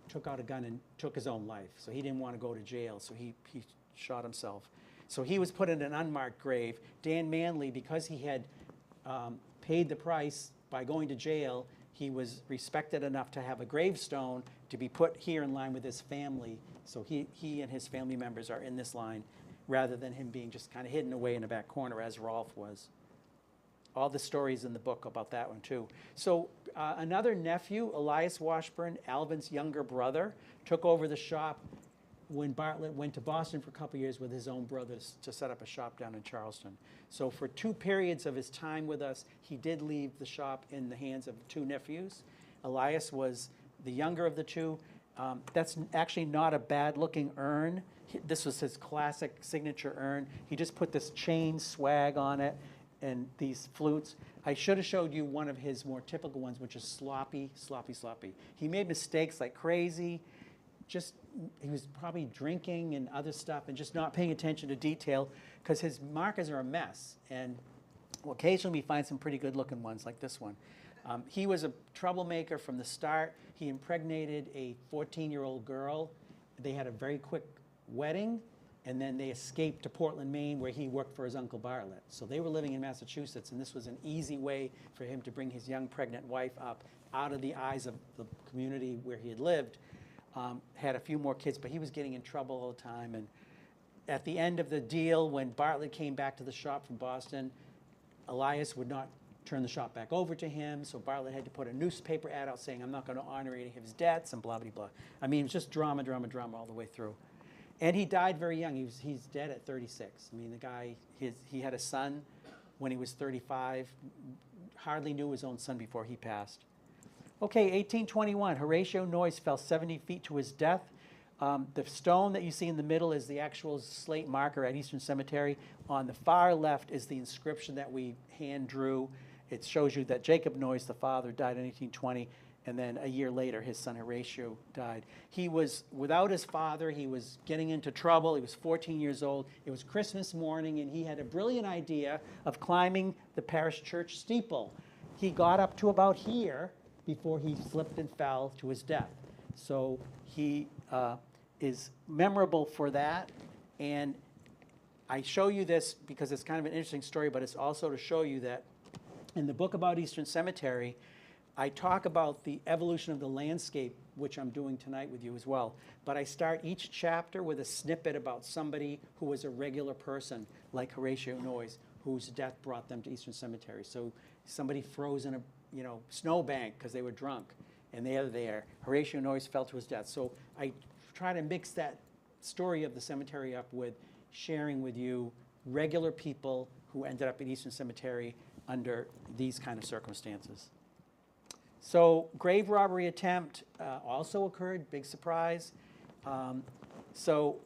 took out a gun and took his own life. So he didn't want to go to jail, so he shot himself. So he was put in an unmarked grave. Dan Manley, because he had paid the price by going to jail, he was respected enough to have a gravestone to be put here in line with his family. So he and his family members are in this line rather than him being just kind of hidden away in the back corner as Rolfe was. All the stories in the book about that one too. So another nephew, Elias Washburn, Alvin's younger brother, took over the shop when Bartlett went to Boston for a couple years with his own brothers to set up a shop down in Charleston. So for 2 periods of his time with us, he did leave the shop in the hands of 2 nephews. Elias was the younger of the 2. That's actually not a bad-looking urn. This was his classic signature urn. He just put this chain swag on it and these flutes. I should have showed you one of his more typical ones, which is sloppy, sloppy, sloppy. He made mistakes like crazy. He was probably drinking and other stuff and just not paying attention to detail because his markers are a mess. And occasionally we find some pretty good looking ones like this one. He was a troublemaker from the start. He impregnated a 14-year-old girl. They had a very quick wedding, and then they escaped to Portland, Maine, where he worked for his Uncle Bartlett. So they were living in Massachusetts, and this was an easy way for him to bring his young pregnant wife up out of the eyes of the community where he had lived. Had a few more kids, but he was getting in trouble all the time. And at the end of the deal, when Bartlett came back to the shop from Boston, Elias would not turn the shop back over to him, so Bartlett had to put a newspaper ad out saying, I'm not going to honor any of his debts, and blah, blah, blah. I mean, it was just drama, drama, drama all the way through. And he died very young. He's dead at 36. I mean, the guy, he had a son when he was 35, hardly knew his own son before he passed. Okay, 1821, Horatio Noyes fell 70 feet to his death. The stone that you see in the middle is the actual slate marker at Eastern Cemetery. On the far left is the inscription that we hand drew. It shows you that Jacob Noyes, the father, died in 1820, and then a year later his son Horatio died. He was without his father. He was getting into trouble. He was 14 years old. It was Christmas morning, and he had a brilliant idea of climbing the parish church steeple. He got up to about here, before he slipped and fell to his death. So he is memorable for that. And I show you this because it's kind of an interesting story, but it's also to show you that in the book about Eastern Cemetery, I talk about the evolution of the landscape, which I'm doing tonight with you as well. But I start each chapter with a snippet about somebody who was a regular person, like Horatio Noyes, whose death brought them to Eastern Cemetery. So somebody froze in a snowbank because they were drunk, and they are there. Horatio Noyes fell to his death. So I try to mix that story of the cemetery up with sharing with you regular people who ended up at Eastern Cemetery under these kind of circumstances. So grave robbery attempt also occurred, big surprise. So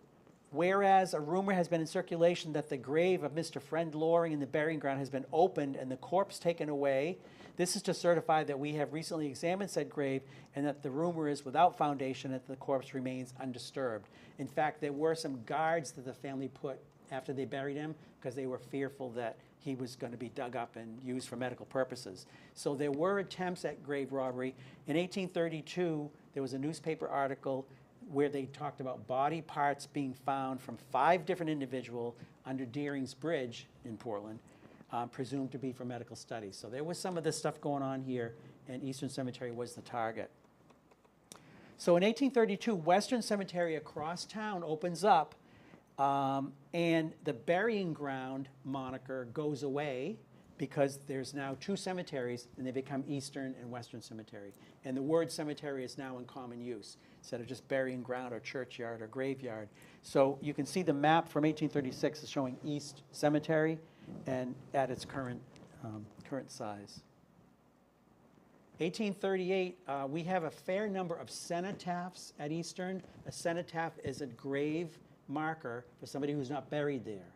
whereas a rumor has been in circulation that the grave of Mr. Friend Loring in the burying ground has been opened and the corpse taken away, this is to certify that we have recently examined said grave and that the rumor is without foundation and that the corpse remains undisturbed. In fact, there were some guards that the family put after they buried him because they were fearful that he was going to be dug up and used for medical purposes. So there were attempts at grave robbery. In 1832, there was a newspaper article where they talked about body parts being found from 5 different individuals under Deering's Bridge in Portland, presumed to be for medical studies. So there was some of this stuff going on here, and Eastern Cemetery was the target. So in 1832, Western Cemetery across town opens up, and the burying ground moniker goes away because there's now 2 cemeteries, and they become Eastern and Western Cemetery. And the word cemetery is now in common use, instead of just burying ground or churchyard or graveyard. So you can see the map from 1836 is showing East Cemetery and at its current size. 1838, we have a fair number of cenotaphs at Eastern. A cenotaph is a grave marker for somebody who's not buried there.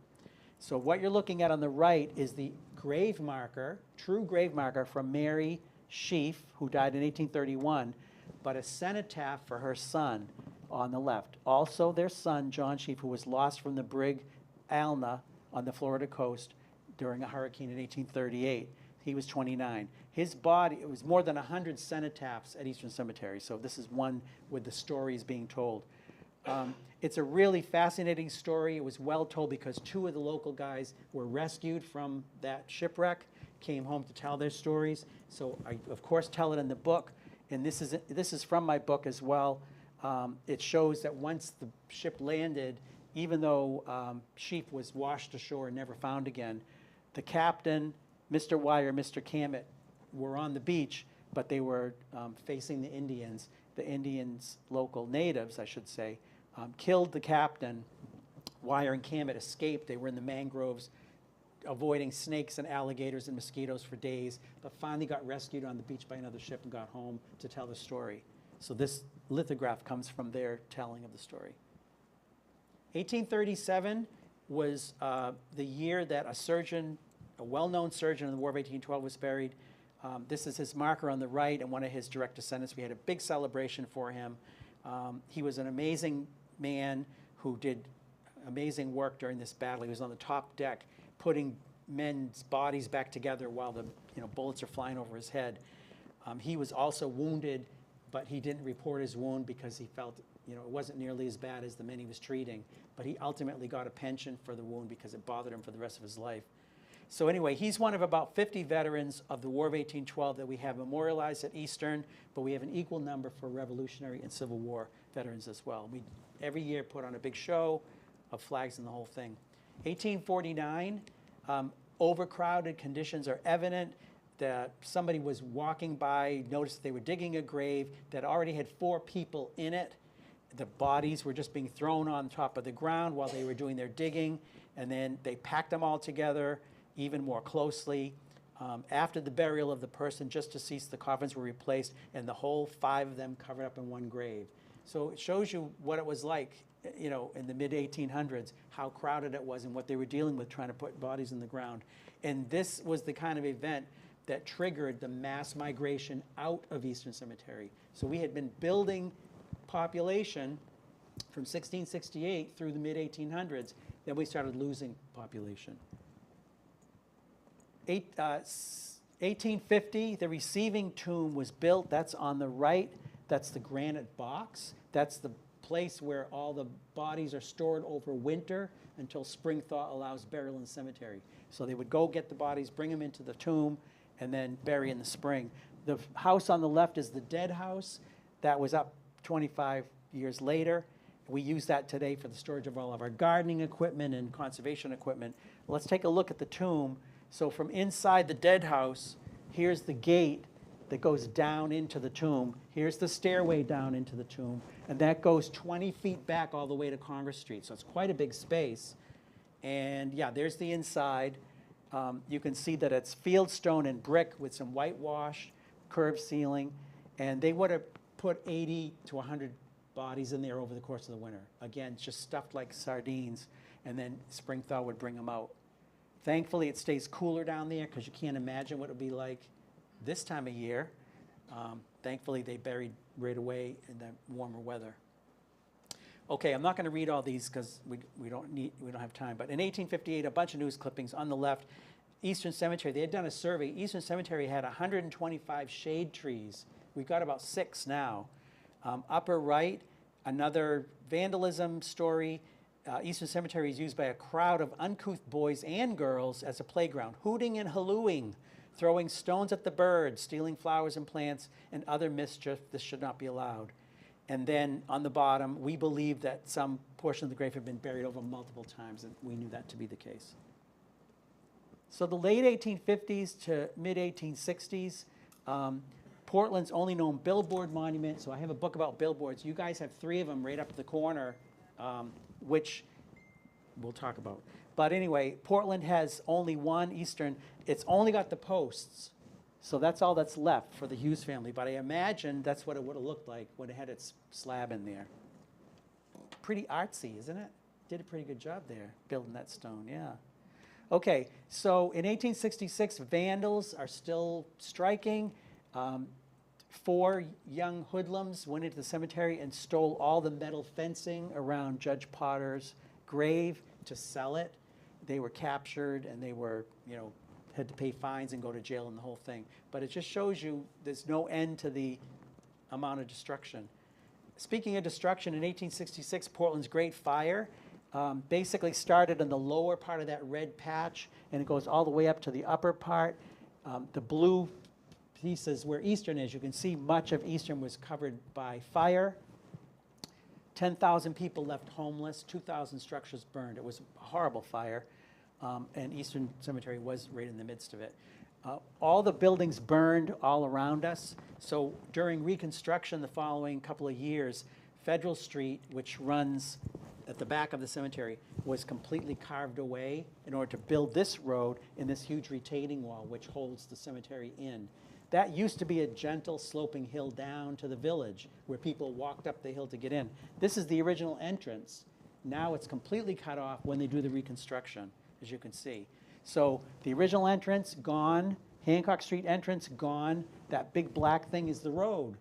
So what you're looking at on the right is the grave marker, true grave marker from Mary Sheaf, who died in 1831, but a cenotaph for her son on the left. Also their son, John Sheaf, who was lost from the brig Alna on the Florida coast during a hurricane in 1838. He was 29. His body, it was more than 100 cenotaphs at Eastern Cemetery, so this is one with the stories being told. It's a really fascinating story. It was well told because 2 of the local guys were rescued from that shipwreck, came home to tell their stories. So I, of course, tell it in the book, and this is from my book as well. It shows that once the ship landed, even though Sheep was washed ashore and never found again, the captain, Mr. Wire, Mr. Cammett, were on the beach, but they were facing the Indians. The Indians, local natives, I should say, killed the captain. Wire and Cammett escaped. They were in the mangroves, avoiding snakes and alligators and mosquitoes for days, but finally got rescued on the beach by another ship and got home to tell the story. So this lithograph comes from their telling of the story. 1837 was the year that a surgeon, a well-known surgeon in the War of 1812 was buried. This is his marker on the right and one of his direct descendants. We had a big celebration for him. He was an amazing man who did amazing work during this battle. He was on the top deck putting men's bodies back together while the bullets are flying over his head. He was also wounded, but he didn't report his wound because he felt it wasn't nearly as bad as the men he was treating. But he ultimately got a pension for the wound because it bothered him for the rest of his life. So anyway, he's one of about 50 veterans of the War of 1812 that we have memorialized at Eastern, but we have an equal number for Revolutionary and Civil War veterans as well. We every year put on a big show of flags and the whole thing. 1849, overcrowded conditions are evident. That somebody was walking by, noticed they were digging a grave that already had 4 people in it. The bodies were just being thrown on top of the ground while they were doing their digging, and then they packed them all together even more closely. After the burial of the person, just deceased, the coffins were replaced, and the whole 5 of them covered up in one grave. So it shows you what it was like, in the mid-1800s, how crowded it was and what they were dealing with trying to put bodies in the ground. And this was the kind of event that triggered the mass migration out of Eastern Cemetery. So we had been building population from 1668 through the mid-1800s. Then we started losing population. 1850, the receiving tomb was built. That's on the right. That's the granite box. That's the place where all the bodies are stored over winter until spring thaw allows burial in the cemetery. So they would go get the bodies, bring them into the tomb, and then bury in the spring. The house on the left is the dead house. That was up 25 years later. We use that today for the storage of all of our gardening equipment and conservation equipment. Let's take a look at the tomb. So from inside the dead house, here's the gate that goes down into the tomb. Here's the stairway down into the tomb. And that goes 20 feet back all the way to Congress Street. So it's quite a big space. And yeah, there's the inside. You can see that it's field stone and brick with some whitewash, curved ceiling. And they would have put 80 to 100 bodies in there over the course of the winter. Again, just stuffed like sardines. And then spring thaw would bring them out. Thankfully, it stays cooler down there because you can't imagine what it would be like this time of year. Thankfully, they buried right away in the warmer weather. Okay, I'm not going to read all these because we don't have time. But in 1858, a bunch of news clippings on the left. Eastern Cemetery, they had done a survey. Eastern Cemetery had 125 shade trees. We've got about 6 now. Upper right, another vandalism story. Eastern Cemetery is used by a crowd of uncouth boys and girls as a playground, hooting and hallooing, throwing stones at the birds, stealing flowers and plants, and other mischief. This should not be allowed. And then on the bottom, we believe that some portion of the grave had been buried over multiple times, and we knew that to be the case. So the late 1850s to mid-1860s, Portland's only known billboard monument. So I have a book about billboards. You guys have 3 of them right up the corner, which we'll talk about. But anyway, Portland has only one Eastern. It's only got the posts. So that's all that's left for the Hughes family. But I imagine that's what it would have looked like when it had its slab in there. Pretty artsy, isn't it? Did a pretty good job there, building that stone, yeah. Okay, so in 1866, vandals are still striking. 4 young hoodlums went into the cemetery and stole all the metal fencing around Judge Potter's grave to sell it. They were captured and they were, had to pay fines and go to jail and the whole thing. But it just shows you there's no end to the amount of destruction. Speaking of destruction, in 1866, Portland's Great Fire basically started in the lower part of that red patch, and it goes all the way up to the upper part. The blue pieces where Eastern is, you can see much of Eastern was covered by fire. 10,000 people left homeless, 2,000 structures burned. It was a horrible fire, and Eastern Cemetery was right in the midst of it. All the buildings burned all around us. So during Reconstruction the following couple of years, Federal Street, which runs at the back of the cemetery, was completely carved away in order to build this road and this huge retaining wall which holds the cemetery in. That used to be a gentle sloping hill down to the village where people walked up the hill to get in. This is the original entrance. Now it's completely cut off when they do the reconstruction, as you can see. So the original entrance, gone. Hancock Street entrance, gone. That big black thing is the road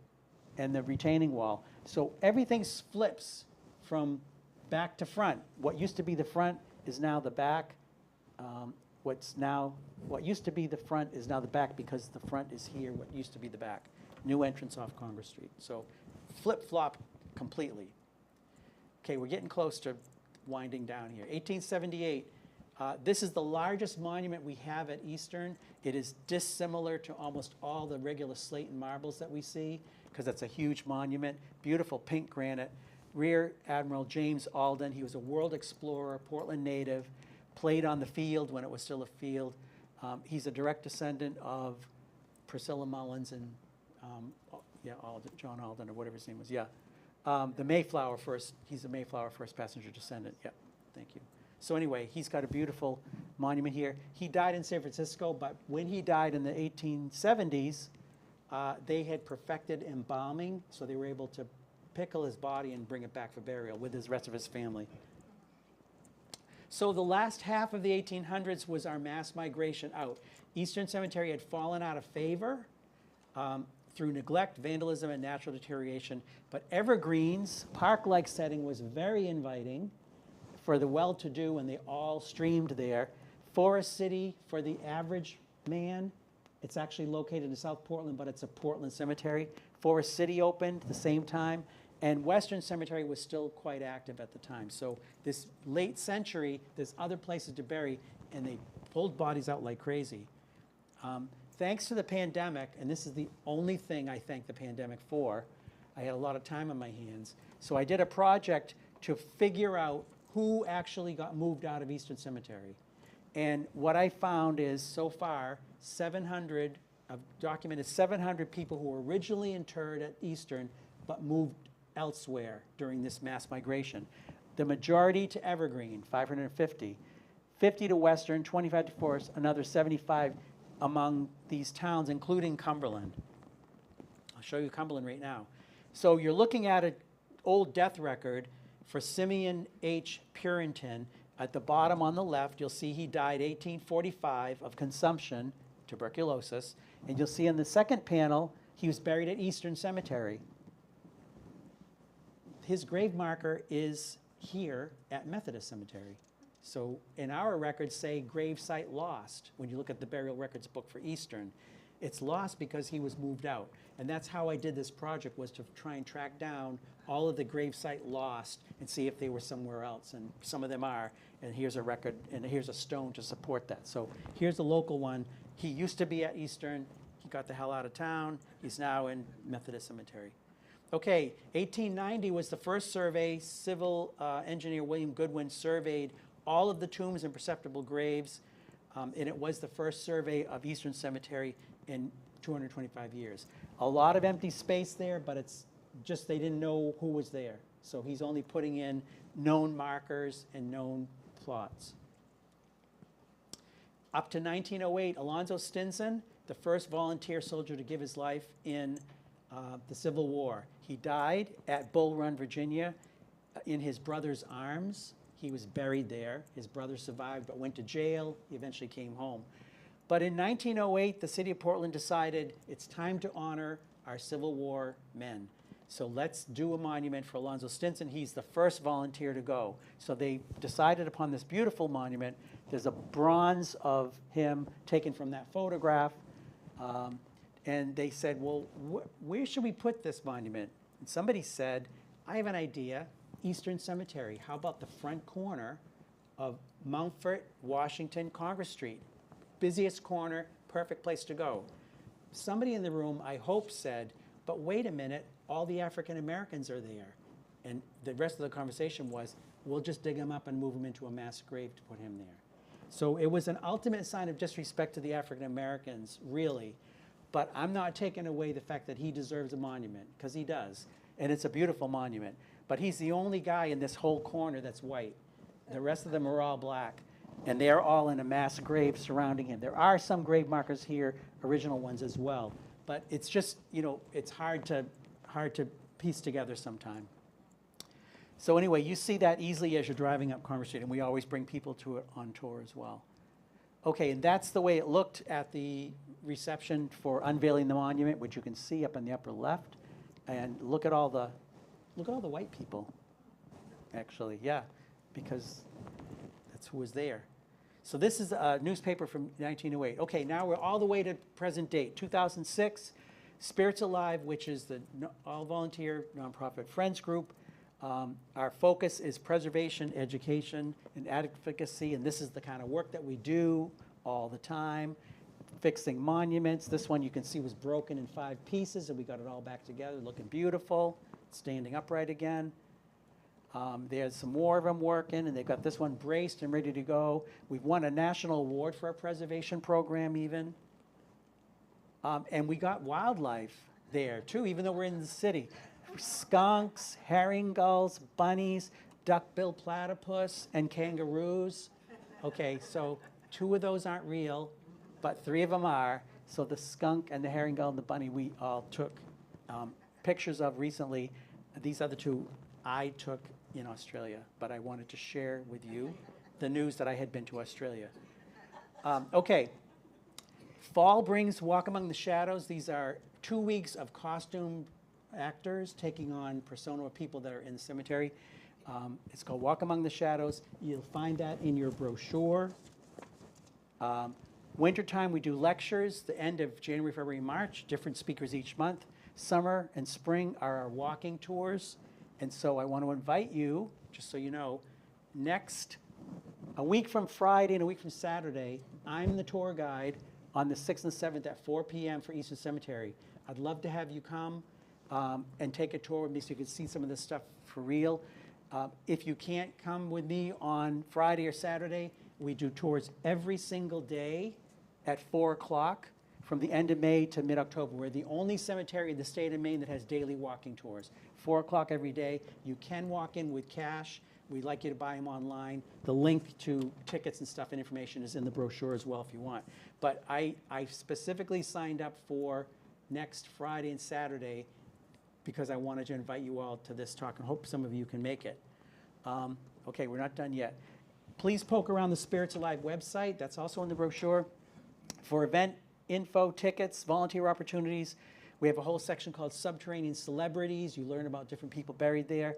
and the retaining wall. So everything flips from back to front. What used to be the front is now the back. What used to be the front is now the back because the front is here, what used to be the back. New entrance off Congress Street. So flip-flop completely. Okay, we're getting close to winding down here. 1878, this is the largest monument we have at Eastern. It is dissimilar to almost all the regular slate and marbles that we see because it's a huge monument, beautiful pink granite. Rear Admiral James Alden, he was a world explorer, Portland native, played on the field when it was still a field. He's a direct descendant of Priscilla Mullins and John Alden or whatever his name was. Yeah, the Mayflower first. He's a Mayflower first passenger descendant. Yeah, thank you. So anyway, he's got a beautiful monument here. He died in San Francisco, but when he died in the 1870s, they had perfected embalming, so they were able to pickle his body and bring it back for burial with the rest of his family. So the last half of the 1800s was our mass migration out. Eastern Cemetery had fallen out of favor through neglect, vandalism, and natural deterioration. But evergreens, park-like setting was very inviting for the well-to-do, and they all streamed there. Forest City for the average man, It's actually located in South Portland, but it's a Portland cemetery. Forest City opened at the same time, and Western Cemetery was still quite active at the time. So this late century, there's other places to bury, and they pulled bodies out like crazy. Thanks to the pandemic, and this is the only thing I thank the pandemic for, I had a lot of time on my hands. So I did a project to figure out who actually got moved out of Eastern Cemetery. And what I found is, so far, 700, I've documented 700 people who were originally interred at Eastern, but moved elsewhere during this mass migration. The majority to Evergreen, 550, 50 to Western, 25 to Forest, another 75 among these towns, including Cumberland. I'll show you Cumberland right now. So you're looking at an old death record for Simeon H. Purinton. At the bottom on the left, you'll see he died 1845 of consumption, tuberculosis. And you'll see in the second panel, he was buried at Eastern Cemetery. His grave marker is here at Methodist Cemetery. So in our records say grave site lost. When you look at the burial records book for Eastern, it's lost because he was moved out. And that's how I did this project, was to try and track down all of the grave site lost and see if they were somewhere else. And some of them are. And here's a record, and here's a stone to support that. So here's the local one. He used to be at Eastern. He got the hell out of town. He's now in Methodist Cemetery. Okay, 1890 was the first survey. Civil engineer William Goodwin surveyed all of the tombs and perceptible graves, and it was the first survey of Eastern Cemetery in 225 years. A lot of empty space there, but it's just they didn't know who was there. So he's only putting in known markers and known plots. Up to 1908, Alonzo Stinson, the first volunteer soldier to give his life in the Civil War. He died at Bull Run, Virginia, in his brother's arms. He was buried there. His brother survived but went to jail. He eventually came home. But in 1908, the city of Portland decided it's time to honor our Civil War men. So let's do a monument for Alonzo Stinson. He's the first volunteer to go. So they decided upon this beautiful monument. There's a bronze of him taken from that photograph. And they said, well, where should we put this monument? And somebody said, I have an idea, Eastern Cemetery. How about the front corner of Mountfort, Washington, Congress Street? Busiest corner, perfect place to go. Somebody in the room, I hope, said, but wait a minute, all the African Americans are there. And the rest of the conversation was, we'll just dig him up and move him into a mass grave to put him there. So it was an ultimate sign of disrespect to the African Americans, really. But I'm not taking away the fact that he deserves a monument, because he does. And it's a beautiful monument. But he's the only guy in this whole corner that's white. The rest of them are all black. And they're all in a mass grave surrounding him. There are some grave markers here, original ones as well. But it's just, you know, it's hard to piece together sometime. So anyway, you see that easily as you're driving up Congress Street, and we always bring people to it on tour as well. Okay, and that's the way it looked at the reception for unveiling the monument, which you can see up in the upper left. And look at all the white people, actually, yeah, because that's who was there. So this is a newspaper from 1908. Okay, now we're all the way to present date. 2006, Spirits Alive, which is the all-volunteer nonprofit Friends group. Our focus is preservation, education, and advocacy, and this is the kind of work that we do all the time. Fixing monuments. This one you can see was broken in 5 pieces, and we got it all back together, looking beautiful, standing upright again. There's some more of them working, and they've got this one braced and ready to go. We've won a national award for our preservation program even. And we got wildlife there too, even though we're in the city. Skunks, herring gulls, bunnies, duck-billed platypus, and kangaroos. Okay, so 2 of those aren't real, but 3 of them are. So the skunk and the herring gull and the bunny we all took pictures of recently. These other 2 I took in Australia, but I wanted to share with you the news that I had been to Australia. Okay, fall brings Walk Among the Shadows. These are 2 weeks of costume actors taking on persona of people that are in the cemetery. It's called Walk Among the Shadows. You'll find that in your brochure. Wintertime, we do lectures, the end of January, February, March, different speakers each month. Summer and spring are our walking tours. And so I want to invite you, just so you know, a week from Friday and a week from Saturday, I'm the tour guide on the 6th and 7th at 4 p.m. for Eastern Cemetery. I'd love to have you come and take a tour with me so you can see some of this stuff for real. If you can't come with me on Friday or Saturday, we do tours every single day at 4 o'clock from the end of May to mid-October. We're the only cemetery in the state of Maine that has daily walking tours. 4 o'clock every day. You can walk in with cash. We'd like you to buy them online. The link to tickets and stuff and information is in the brochure as well if you want. But I specifically signed up for next Friday and Saturday because I wanted to invite you all to this talk and hope some of you can make it. Okay, we're not done yet. Please poke around the Spirits Alive website. That's also in the brochure. For event info, tickets, volunteer opportunities, we have a whole section called Subterranean Celebrities. You learn about different people buried there.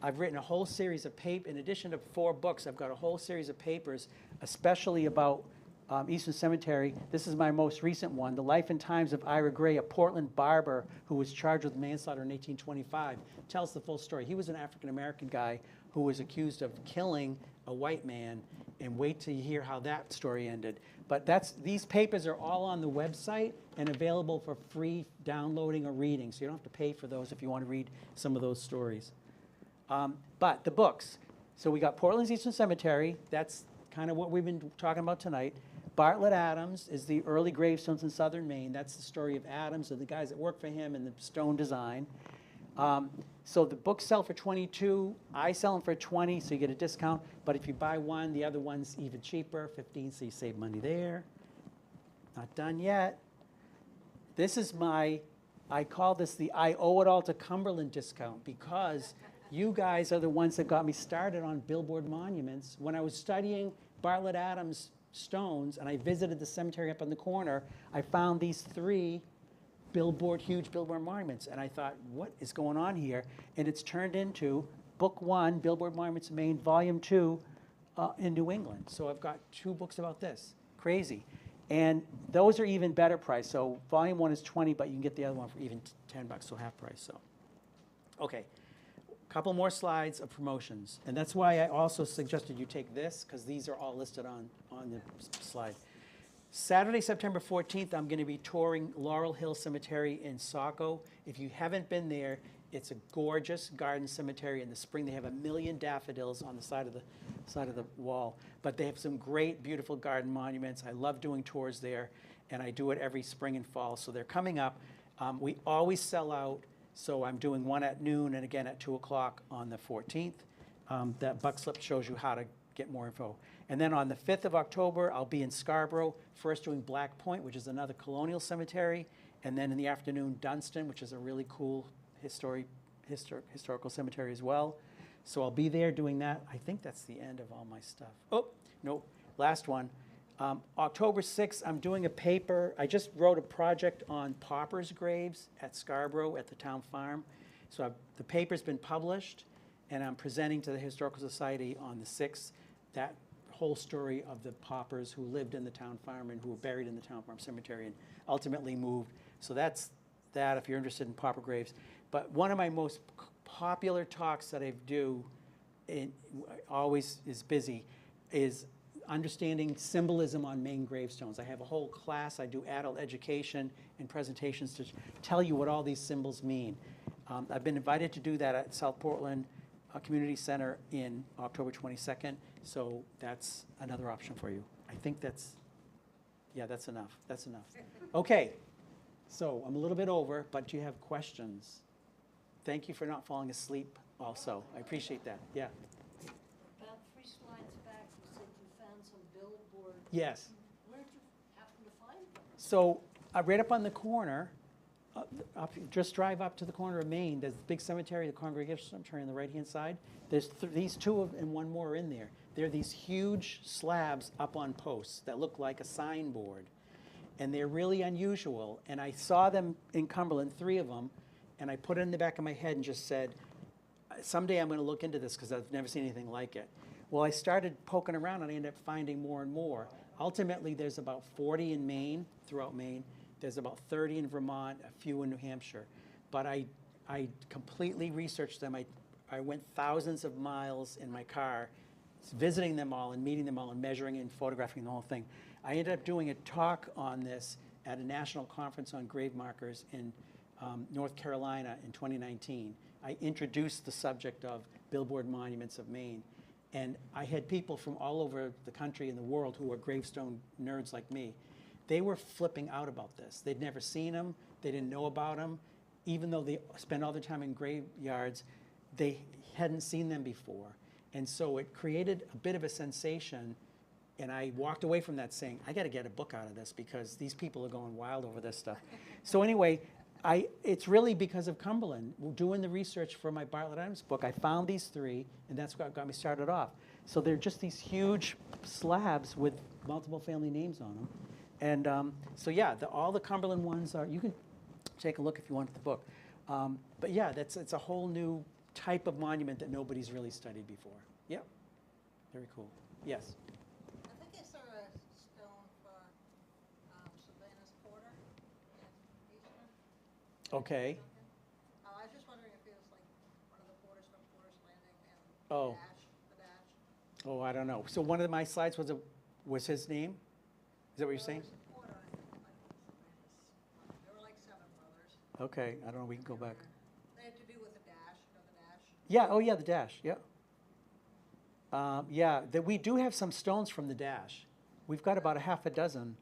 I've written a whole series of papers. In addition to 4 books, I've got a whole series of papers, especially about Eastern Cemetery. This is my most recent one, The Life and Times of Ira Gray, a Portland barber who was charged with manslaughter in 1825. Tells the full story. He was an African-American guy who was accused of killing a white man, and wait till you hear how that story ended. But these papers are all on the website and available for free downloading or reading, so you don't have to pay for those if you want to read some of those stories. But the books. So we got Portland's Eastern Cemetery. That's kind of what we've been talking about tonight. Bartlett Adams is the early gravestones in southern Maine. That's the story of Adams and the guys that worked for him and the stone design. So the books sell for $22. I sell them for $20, so you get a discount. But if you buy one, the other one's even cheaper, $15, so you save money there. Not done yet. This is I call this the I owe it all to Cumberland discount because you guys are the ones that got me started on billboard monuments. When I was studying Bartlett Adams stones and I visited the cemetery up on the corner, I found these 3 huge billboard monuments. And I thought, what is going on here? And it's turned into Book 1, Billboard Monuments in Maine, Volume 2 in New England. So I've got 2 books about this. Crazy. And those are even better price. So Volume 1 is $20, but you can get the other one for even $10, so half price. So, okay. Couple more slides of promotions. And that's why I also suggested you take this, because these are all listed on the slide. Saturday, September 14th, I'm going to be touring Laurel Hill Cemetery in Saco. If you haven't been there, it's a gorgeous garden cemetery. In the spring, they have 1 million daffodils on the side of the wall. But they have some great, beautiful garden monuments. I love doing tours there, and I do it every spring and fall. So they're coming up. We always sell out. So I'm doing one at noon and again at 2 o'clock on the 14th. That buck slip shows you how to get more info. And then on the 5th of October, I'll be in Scarborough, first doing Black Point, which is another colonial cemetery. And then in the afternoon, Dunstan, which is a really cool historical cemetery as well. So I'll be there doing that. I think that's the end of all my stuff. Oh, no, last one. October 6th, I'm doing a paper. I just wrote a project on paupers' graves at Scarborough at the town farm. So the paper's been published, and I'm presenting to the Historical Society on the 6th that whole story of the paupers who lived in the town farm and who were buried in the town farm cemetery and ultimately moved. So that's that if you're interested in pauper graves. But one of my most popular talks that I do, always is busy, is understanding symbolism on Maine gravestones. I have a whole class. I do adult education and presentations to tell you what all these symbols mean. I've been invited to do that at South Portland Community Center in October 22nd, so that's another option for you. I think that's enough. That's enough. Okay, so I'm a little bit over, but do you have questions? Thank you for not falling asleep also. I appreciate that. Yeah. About 3 slides back, you said you found some billboards. Yes. Where'd you happen to find them? So right up on the corner, just drive up to the corner of Maine. There's the big cemetery, the Congregation Cemetery on the right-hand side. There's these 2 and one more in there. There are these huge slabs up on posts that look like a signboard. And they're really unusual. And I saw them in Cumberland, 3 of them, and I put it in the back of my head and just said, someday I'm going to look into this because I've never seen anything like it. Well, I started poking around and I ended up finding more and more. ultimately, there's about 40 in Maine, throughout Maine. There's about 30 in Vermont, a few in New Hampshire. But I completely researched them. I went thousands of miles in my car, visiting them all and meeting them all and measuring and photographing the whole thing. I ended up doing a talk on this at a national conference on grave markers in North Carolina in 2019. I introduced the subject of billboard monuments of Maine. And I had people from all over the country and the world who are gravestone nerds like me. They were flipping out about this. They'd never seen them. They didn't know about them. Even though they spend all their time in graveyards, they hadn't seen them before. And so it created a bit of a sensation. And I walked away from that saying, I got to get a book out of this because these people are going wild over this stuff. So anyway, it's really because of Cumberland. Doing the research for my Bartlett Adams book, I found these three, and that's what got me started off. So they're just these huge slabs with multiple family names on them. And so yeah, all the Cumberland ones are, you can take a look if you want at the book. But yeah, it's a whole new type of monument that nobody's really studied before. Yep, very cool. Yes? I think I saw a stone for Savannah's Porter in Eastern. Okay. I was just wondering if it was like one of the porters from Porter's Landing and Oh. the dash. Oh, I don't know. So one of my slides was his name? Is that what you're saying? There was a porter, I think, like Savannah's. There were like 7 brothers. Okay, I don't know, we can go back. They had to do with the dash, the dash. Yeah, oh yeah, the dash, yeah. Yeah, we do have some stones from the dash. We've got about a half a dozen.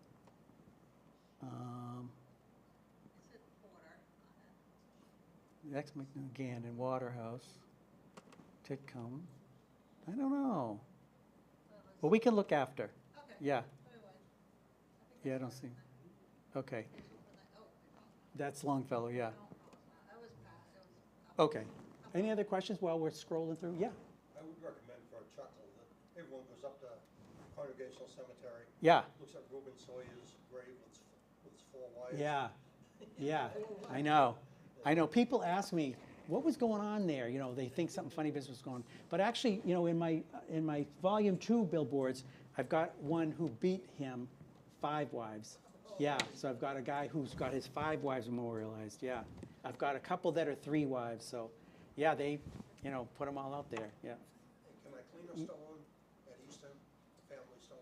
It said Porter on it. Next, Gannon, Waterhouse, Titcomb. I don't know. Well, we can look after. Okay. Yeah, Anyway, yeah, I don't see. Okay, oh, that's Longfellow, yeah. that was past, it was. Okay. Any other questions while we're scrolling through? Yeah, I would recommend for a chuckle that everyone goes up to Congregational Cemetery, yeah, looks at Reuben Sawyer's grave with its 4 wires. yeah, yeah, I know. I know, people ask me, what was going on there? You know, they think something funny business was going on. But actually, you know, in my volume 2 billboards, I've got one who beat him 5 wives. Yeah, so I've got a guy who's got his 5 wives memorialized, yeah. I've got a couple that are 3 wives, so, yeah, they, you know, put them all out there, yeah. Can I clean a stone at Easton, a family stone?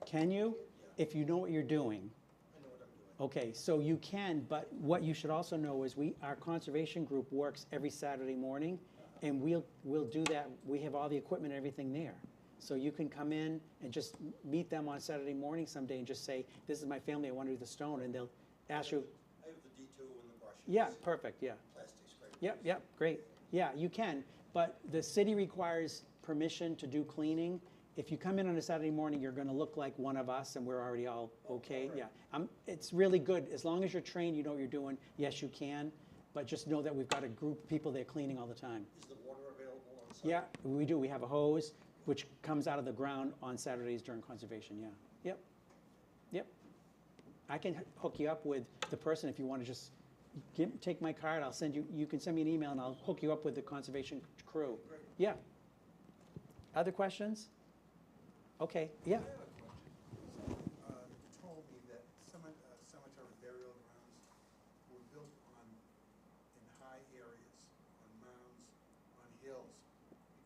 Can you? If you know what you're doing. I know what I'm doing. Okay, so you can, but what you should also know is our conservation group works every Saturday morning, and we'll do that. We have all the equipment and everything there. So you can come in and just meet them on Saturday morning someday and just say, this is my family, I want to do the stone, and they'll ask you. I have the D2 and the brushes. Yeah, perfect, yeah. Plastic's great. Yep, great. Yeah, you can, but the city requires permission to do cleaning. If you come in on a Saturday morning, you're gonna look like one of us, and we're already all okay, yeah. It's really good, as long as you're trained, you know what you're doing, yes, you can, but just know that we've got a group of people there cleaning all the time. Is the water available on site? Yeah, we do, we have a hose, which comes out of the ground on Saturdays during conservation, yeah. Yep. I can hook you up with the person if you wanna just take my card, I'll send you, you can send me an email and I'll hook you up with the conservation crew. Great. Yeah. Other questions? Okay, yeah. I have a question. You told me that cemetery burial grounds were built in high areas, on mounds, on hills,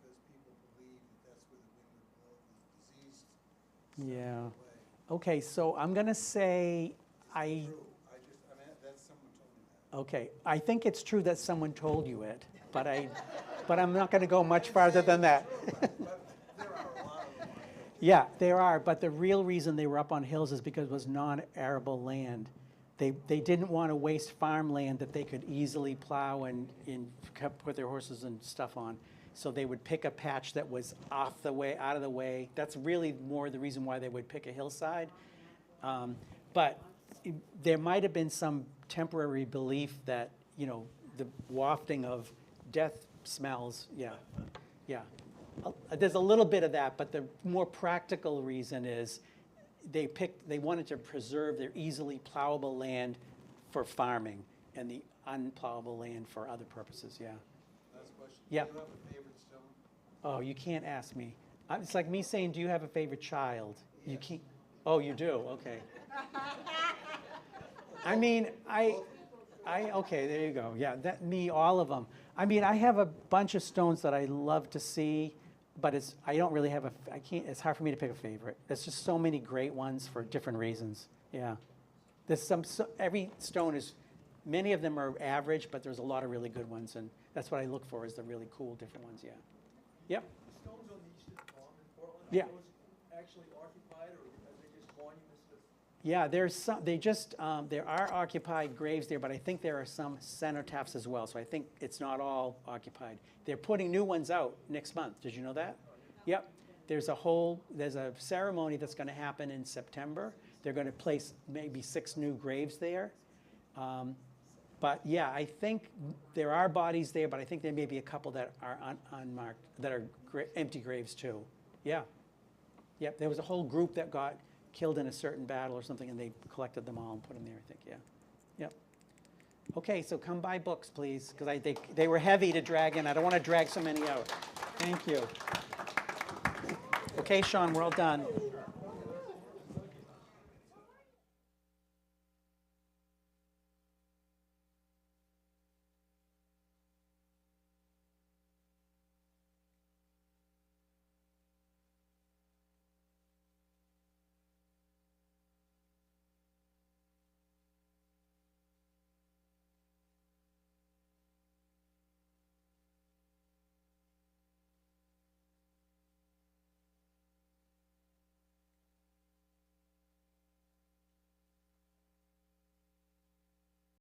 because people believe that that's where the wind would blow the diseased stuff Yeah. away. Okay, so I'm gonna say, True. That's someone told me that. okay, I think it's true that someone told you it, but I'm not gonna go much farther than that. But there are a lot of them. Yeah, there are, but the real reason they were up on hills is because it was non-arable land. They didn't want to waste farmland that they could easily plow and put their horses and stuff on. So they would pick a patch that was out of the way. That's really more the reason why they would pick a hillside. But there might have been some temporary belief that, you know, the wafting of death smells, yeah. There's a little bit of that, but the more practical reason is they wanted to preserve their easily plowable land for farming and the unplowable land for other purposes, yeah. Last question. Yeah. Do you have a favorite stone? Oh, you can't ask me. It's like me saying, do you have a favorite child? You Yes. can't. Oh, you do, okay. I mean, okay, there you go. Yeah, all of them. I mean, I have a bunch of stones that I love to see, but I don't really have it's hard for me to pick a favorite. There's just so many great ones for different reasons. Yeah. There's every stone is, many of them are average, but there's a lot of really good ones, and that's what I look for, is the really cool different ones, yeah. Yep. The stones on the eastern palm in Portland, Yeah. are those actually occupied, or are they just monuments to? Yeah, there are occupied graves there, but I think there are some cenotaphs as well, so I think it's not all occupied. They're putting new ones out next month. Did you know that? Yep. There's a ceremony that's going to happen in September. They're going to place maybe 6 new graves there. But yeah, I think there are bodies there, but I think there may be a couple that are unmarked, that are empty graves too. Yeah. Yep, there was a whole group that got killed in a certain battle or something, and they collected them all and put them there, I think, yeah. Yep. Okay, so come buy books, please, because they were heavy to drag in. I don't want to drag so many out. Thank you. Okay, Sean, we're all done.